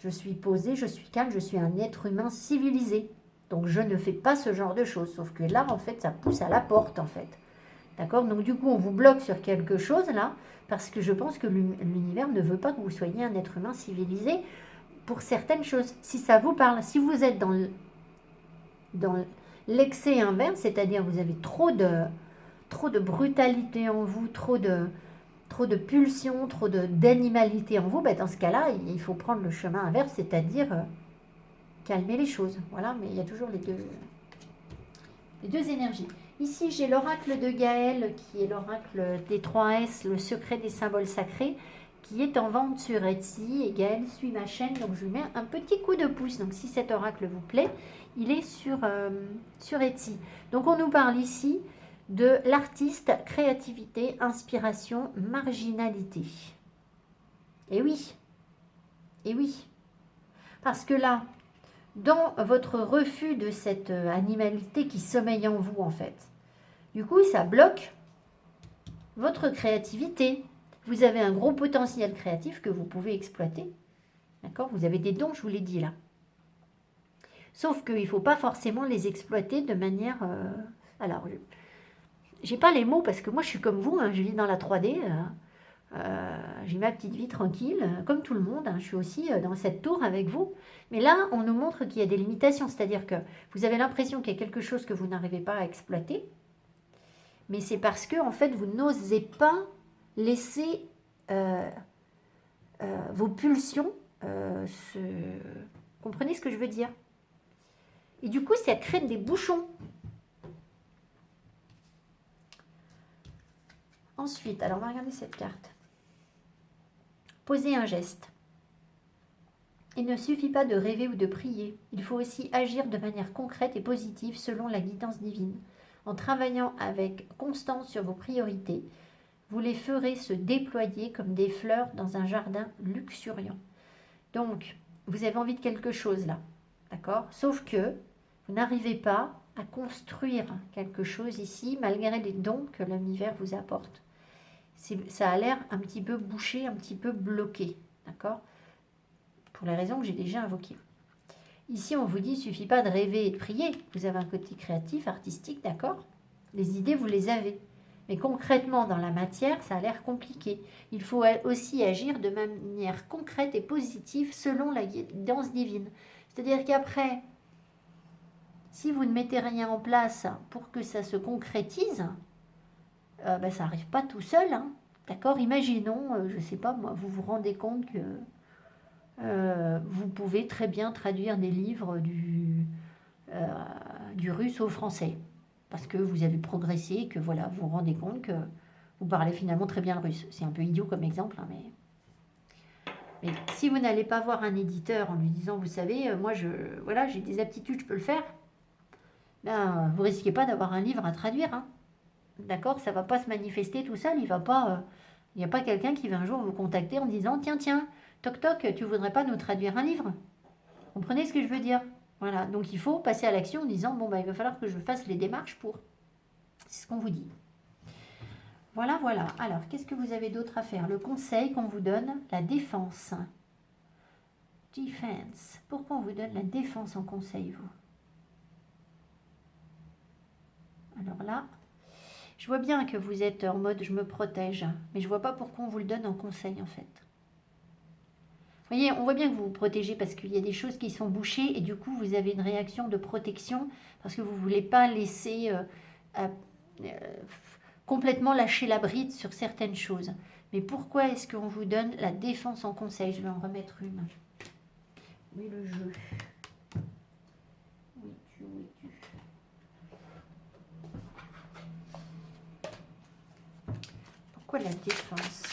suis posé, je suis calme, je suis un être humain civilisé. Donc je ne fais pas ce genre de choses, sauf que là, en fait, ça pousse à la porte, en fait. D'accord? Donc du coup, on vous bloque sur quelque chose, là, parce que je pense que l'univers ne veut pas que vous soyez un être humain civilisé pour certaines choses. Si ça vous parle, si vous êtes dans l'excès inverse, c'est-à-dire vous avez trop de brutalité en vous, trop de pulsions, trop d'animalité en vous, ben dans ce cas-là, il faut prendre le chemin inverse, c'est-à-dire... calmer les choses, voilà, mais il y a toujours les deux énergies. Ici, j'ai l'oracle de Gaël, qui est l'oracle des 3S, le secret des symboles sacrés, qui est en vente sur Etsy. Et Gaël suit ma chaîne, donc je lui mets un petit coup de pouce. Donc si cet oracle vous plaît, il est sur Etsy. Donc on nous parle ici de l'artiste, créativité, inspiration, marginalité. Et oui, et oui. Parce que là, dans votre refus de cette animalité qui sommeille en vous, en fait, du coup, ça bloque votre créativité. Vous avez un gros potentiel créatif que vous pouvez exploiter. D'accord? Vous avez des dons, je vous l'ai dit là. Sauf qu'il ne faut pas forcément les exploiter de manière... Alors, j'ai pas les mots parce que moi, je suis comme vous, hein, je vis dans la 3D. J'ai ma petite vie tranquille, comme tout le monde. Hein, je suis aussi dans cette tour avec vous. Mais là, on nous montre qu'il y a des limitations. C'est-à-dire que vous avez l'impression qu'il y a quelque chose que vous n'arrivez pas à exploiter. Mais c'est parce que, en fait, vous n'osez pas laisser vos pulsions se... Comprenez ce que je veux dire? Et du coup, ça crée des bouchons. Ensuite, alors on va regarder cette carte. Posez un geste. Il ne suffit pas de rêver ou de prier. Il faut aussi agir de manière concrète et positive selon la guidance divine. En travaillant avec constance sur vos priorités, vous les ferez se déployer comme des fleurs dans un jardin luxuriant. Donc, vous avez envie de quelque chose là, d'accord? Sauf que vous n'arrivez pas à construire quelque chose ici, malgré les dons que l'univers vous apporte. Ça a l'air un petit peu bouché, un petit peu bloqué, d'accord? Pour les raisons que j'ai déjà invoquées. Ici, on vous dit, il ne suffit pas de rêver et de prier. Vous avez un côté créatif, artistique, d'accord? Les idées, vous les avez. Mais concrètement, dans la matière, ça a l'air compliqué. Il faut aussi agir de manière concrète et positive selon la guidance divine. C'est-à-dire qu'après, si vous ne mettez rien en place pour que ça se concrétise, ça n'arrive pas tout seul. Hein. D'accord? Imaginons, je ne sais pas moi, vous vous rendez compte que vous pouvez très bien traduire des livres du russe au français. Parce que vous avez progressé, que voilà, vous vous rendez compte que vous parlez finalement très bien le russe. C'est un peu idiot comme exemple, hein, mais si vous n'allez pas voir un éditeur en lui disant, vous savez, moi, voilà, j'ai des aptitudes, je peux le faire, ben, vous risquez pas d'avoir un livre à traduire. Hein. D'accord? Ça ne va pas se manifester tout seul. Il n'y a pas quelqu'un qui va un jour vous contacter en disant, tiens, toc toc, tu voudrais pas nous traduire un livre? Vous comprenez ce que je veux dire? Voilà, donc il faut passer à l'action en disant, bon, bah, il va falloir que je fasse les démarches pour. C'est ce qu'on vous dit. Voilà, voilà. Alors, qu'est-ce que vous avez d'autre à faire? Le conseil qu'on vous donne, la défense. Defense. Pourquoi on vous donne la défense en conseil, vous? Alors là, je vois bien que vous êtes en mode je me protège, mais je vois pas pourquoi on vous le donne en conseil, en fait. Vous voyez, on voit bien que vous vous protégez parce qu'il y a des choses qui sont bouchées et du coup, vous avez une réaction de protection parce que vous ne voulez pas laisser complètement lâcher la bride sur certaines choses. Mais pourquoi est-ce qu'on vous donne la défense en conseil? Je vais en remettre une. Oui, le jeu. Oui, tu. Pourquoi la défense?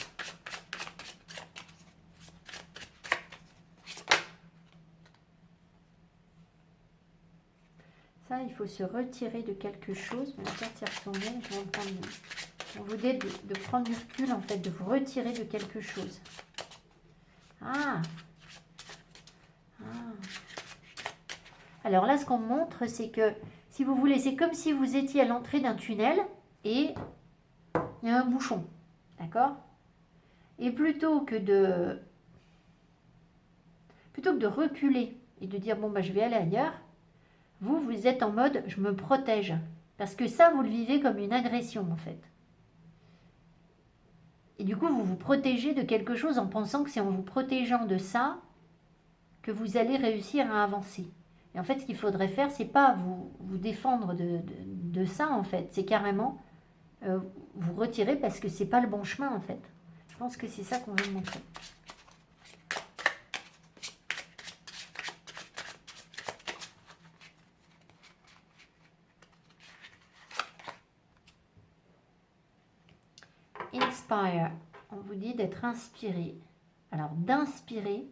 Ça, il faut se retirer de quelque chose. Mais la carte s'est retournée, je vais en prendre une. On vous dit de prendre du recul, en fait, de vous retirer de quelque chose. Ah. Alors là, ce qu'on montre, c'est que, si vous voulez, c'est comme si vous étiez à l'entrée d'un tunnel et il y a un bouchon. D'accord? Et plutôt que de reculer et de dire, bon, bah, je vais aller ailleurs, vous êtes en mode, je me protège. Parce que ça, vous le vivez comme une agression, en fait. Et du coup, vous vous protégez de quelque chose en pensant que c'est en vous protégeant de ça que vous allez réussir à avancer. Et en fait, ce qu'il faudrait faire, c'est pas vous défendre de ça, en fait. C'est carrément vous retirer parce que c'est pas le bon chemin, en fait. Je pense que c'est ça qu'on veut montrer. Inspire, on vous dit d'être inspiré. Alors, d'inspirer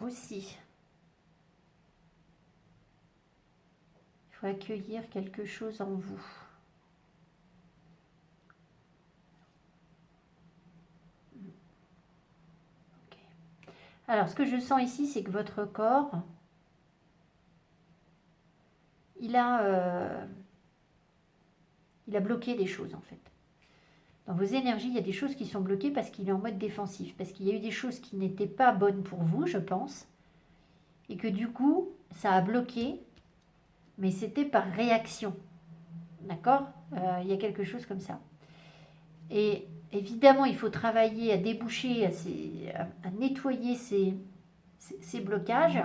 aussi. Il faut accueillir quelque chose en vous. Okay. Alors, ce que je sens ici, c'est que votre corps, il a bloqué des choses, en fait. Dans vos énergies, il y a des choses qui sont bloquées parce qu'il est en mode défensif, parce qu'il y a eu des choses qui n'étaient pas bonnes pour vous, je pense, et que du coup, ça a bloqué, mais c'était par réaction. D'accord? Il y a quelque chose comme ça. Et évidemment, il faut travailler à déboucher, à nettoyer ces blocages,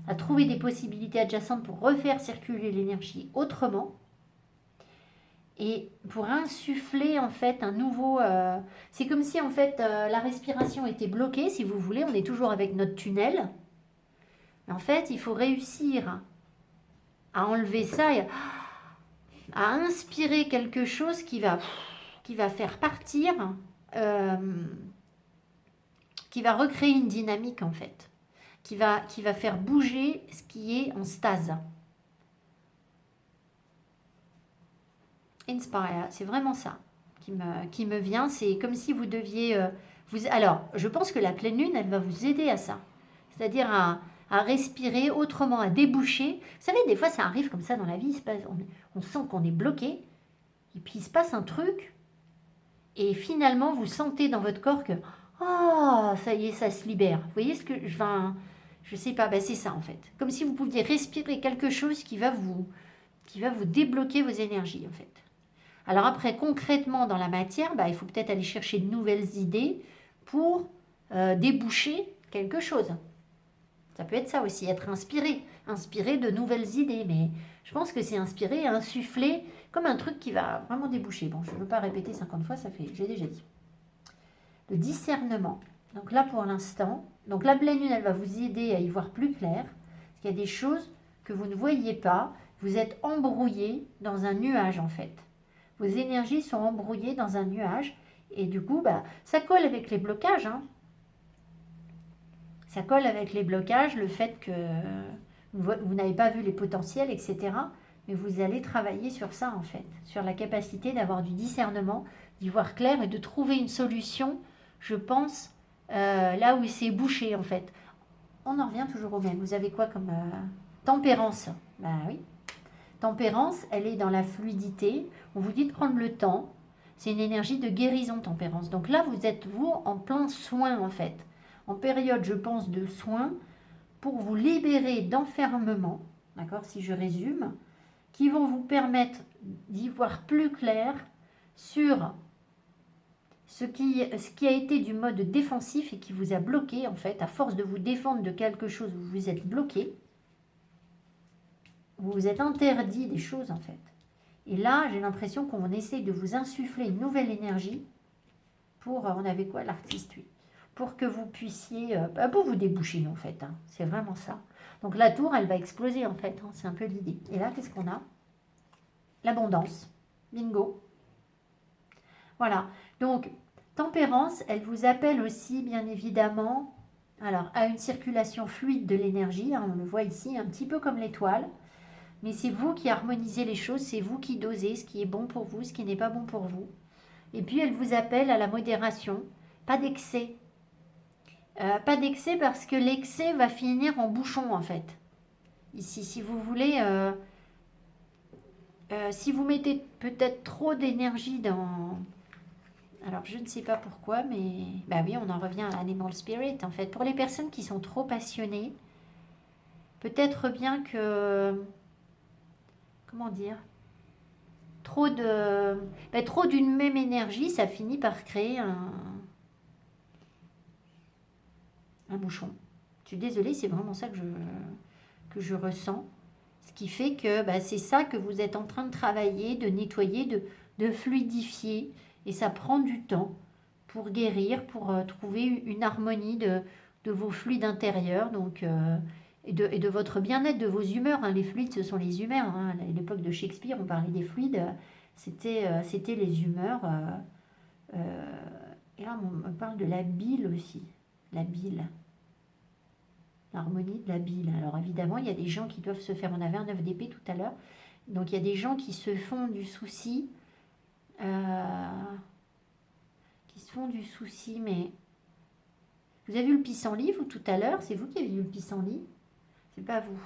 à trouver des possibilités adjacentes pour refaire circuler l'énergie autrement. Et pour insuffler en fait un nouveau... c'est comme si en fait la respiration était bloquée, si vous voulez, on est toujours avec notre tunnel. Mais en fait, il faut réussir à enlever ça et à inspirer quelque chose qui va faire partir, qui va recréer une dynamique en fait, qui va faire bouger ce qui est en stase. Inspire, c'est vraiment ça qui me vient. C'est comme si vous deviez... alors, je pense que la pleine lune, elle va vous aider à ça. C'est-à-dire à respirer autrement, à déboucher. Vous savez, des fois, ça arrive comme ça dans la vie. On sent qu'on est bloqué. Et puis, il se passe un truc. Et finalement, vous sentez dans votre corps que... Oh, ça y est, ça se libère. Vous voyez ce que... je sais pas, ben c'est ça en fait. Comme si vous pouviez respirer quelque chose qui va vous débloquer vos énergies en fait. Alors après, concrètement, dans la matière, il faut peut-être aller chercher de nouvelles idées pour déboucher quelque chose. Ça peut être ça aussi, être inspiré de nouvelles idées. Mais je pense que c'est inspiré, insufflé, comme un truc qui va vraiment déboucher. Bon, je ne veux pas répéter 50 fois, j'ai déjà dit. Le discernement. Donc là, pour l'instant, donc la pleine lune, elle va vous aider à y voir plus clair. Parce qu'il y a des choses que vous ne voyez pas. Vous êtes embrouillé dans un nuage, en fait. Vos énergies sont embrouillées dans un nuage. Et du coup, ça colle avec les blocages. Hein. Ça colle avec les blocages, le fait que vous n'avez pas vu les potentiels, etc. Mais vous allez travailler sur ça, en fait. Sur la capacité d'avoir du discernement, d'y voir clair et de trouver une solution, je pense, là où c'est bouché, en fait. On en revient toujours au même. Vous avez quoi comme tempérance? Oui. Tempérance, elle est dans la fluidité. On vous dit de prendre le temps. C'est une énergie de guérison, tempérance. Donc là, vous êtes, vous, en plein soin, en fait. En période, je pense, de soin, pour vous libérer d'enfermement, d'accord, si je résume, qui vont vous permettre d'y voir plus clair sur ce qui a été du mode défensif et qui vous a bloqué, en fait, à force de vous défendre de quelque chose, vous vous êtes bloqué. Vous vous êtes interdit des choses, en fait. Et là, j'ai l'impression qu'on essaye de vous insuffler une nouvelle énergie pour, on avait quoi, l'artiste, oui, pour que vous puissiez, pour vous déboucher, en fait. Hein. C'est vraiment ça. Donc la tour, elle va exploser, en fait. Hein. C'est un peu l'idée. Et là, qu'est-ce qu'on a? L'abondance. Bingo. Voilà. Donc, tempérance, elle vous appelle aussi, bien évidemment, alors, à une circulation fluide de l'énergie. Hein, on le voit ici, un petit peu comme l'étoile. Mais c'est vous qui harmonisez les choses, c'est vous qui dosez ce qui est bon pour vous, ce qui n'est pas bon pour vous. Et puis, elle vous appelle à la modération, pas d'excès. Pas d'excès parce que l'excès va finir en bouchon, en fait. Ici, si vous voulez, si vous mettez peut-être trop d'énergie dans... Alors, je ne sais pas pourquoi, mais... oui, on en revient à l'animal spirit, en fait. Pour les personnes qui sont trop passionnées, peut-être bien que... Comment dire? Trop d'une même énergie, ça finit par créer un bouchon. Je suis désolée, c'est vraiment ça que je ressens. Ce qui fait que c'est ça que vous êtes en train de travailler, de nettoyer, de fluidifier. Et ça prend du temps pour guérir, pour trouver une harmonie de vos fluides intérieurs. Donc, et de votre bien-être, de vos humeurs. Hein. Les fluides, ce sont les humeurs. Hein. À l'époque de Shakespeare, on parlait des fluides. C'était les humeurs Et là, on parle de la bile aussi. La bile. L'harmonie de la bile. Alors évidemment, il y a des gens qui doivent se faire... On avait un 9 d'épée tout à l'heure. Donc il y a des gens qui se font du souci. Mais... Vous avez vu le pissenlit, vous, tout à l'heure? C'est vous qui avez vu le pissenlit? C'est pas vous.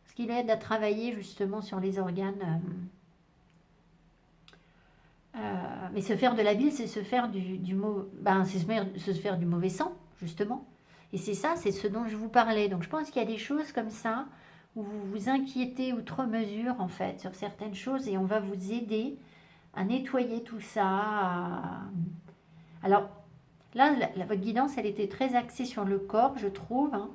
Parce qu'il aide à travailler justement sur les organes. Mais se faire de la bile, c'est se faire se faire du mauvais sang, justement. Et c'est ça, c'est ce dont je vous parlais. Donc je pense qu'il y a des choses comme ça où vous vous inquiétez outre mesure, en fait, sur certaines choses, et on va vous aider à nettoyer tout ça. Alors, là, votre guidance, elle était très axée sur le corps, je trouve. Hein.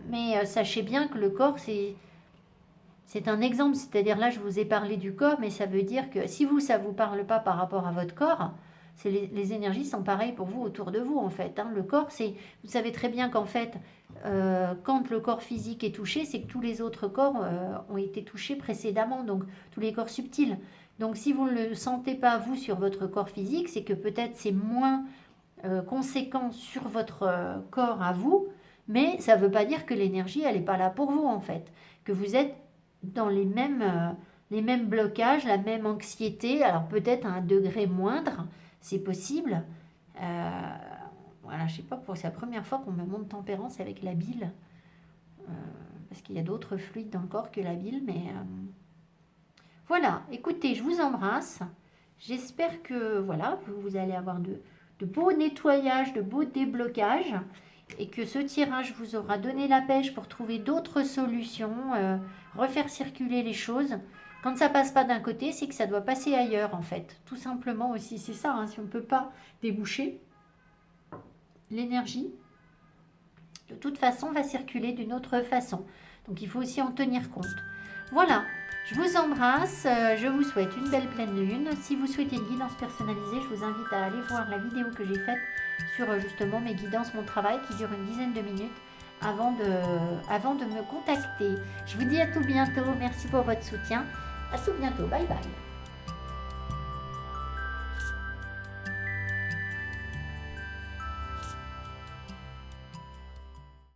Mais sachez bien que le corps, c'est un exemple. C'est-à-dire, là, je vous ai parlé du corps, mais ça veut dire que si vous, ça ne vous parle pas par rapport à votre corps, les énergies sont pareilles pour vous, autour de vous, en fait. Hein. Le corps, vous savez très bien qu'en fait, quand le corps physique est touché, c'est que tous les autres corps ont été touchés précédemment, donc tous les corps subtils. Donc, si vous ne le sentez pas, vous, sur votre corps physique, c'est que peut-être c'est moins conséquent sur votre corps à vous, mais ça ne veut pas dire que l'énergie, elle n'est pas là pour vous, en fait. Que vous êtes dans les mêmes blocages, la même anxiété, alors peut-être à un degré moindre, c'est possible. Voilà, je sais pas, c'est la première fois qu'on me montre tempérance avec la bile, parce qu'il y a d'autres fluides dans le corps que la bile, mais voilà, écoutez, je vous embrasse, j'espère que voilà, vous allez avoir de beaux nettoyages, de beaux déblocages, et que ce tirage vous aura donné la pêche pour trouver d'autres solutions, refaire circuler les choses. Quand ça passe pas d'un côté, c'est que ça doit passer ailleurs, en fait. Tout simplement aussi, c'est ça, hein, si on ne peut pas déboucher, l'énergie, de toute façon, va circuler d'une autre façon. Donc, il faut aussi en tenir compte. Voilà, je vous embrasse, je vous souhaite une belle pleine lune. Si vous souhaitez une guidance personnalisée, je vous invite à aller voir la vidéo que j'ai faite sur justement mes guidances, mon travail, qui dure une dizaine de minutes avant de me contacter. Je vous dis à tout bientôt, merci pour votre soutien. À tout bientôt, bye bye.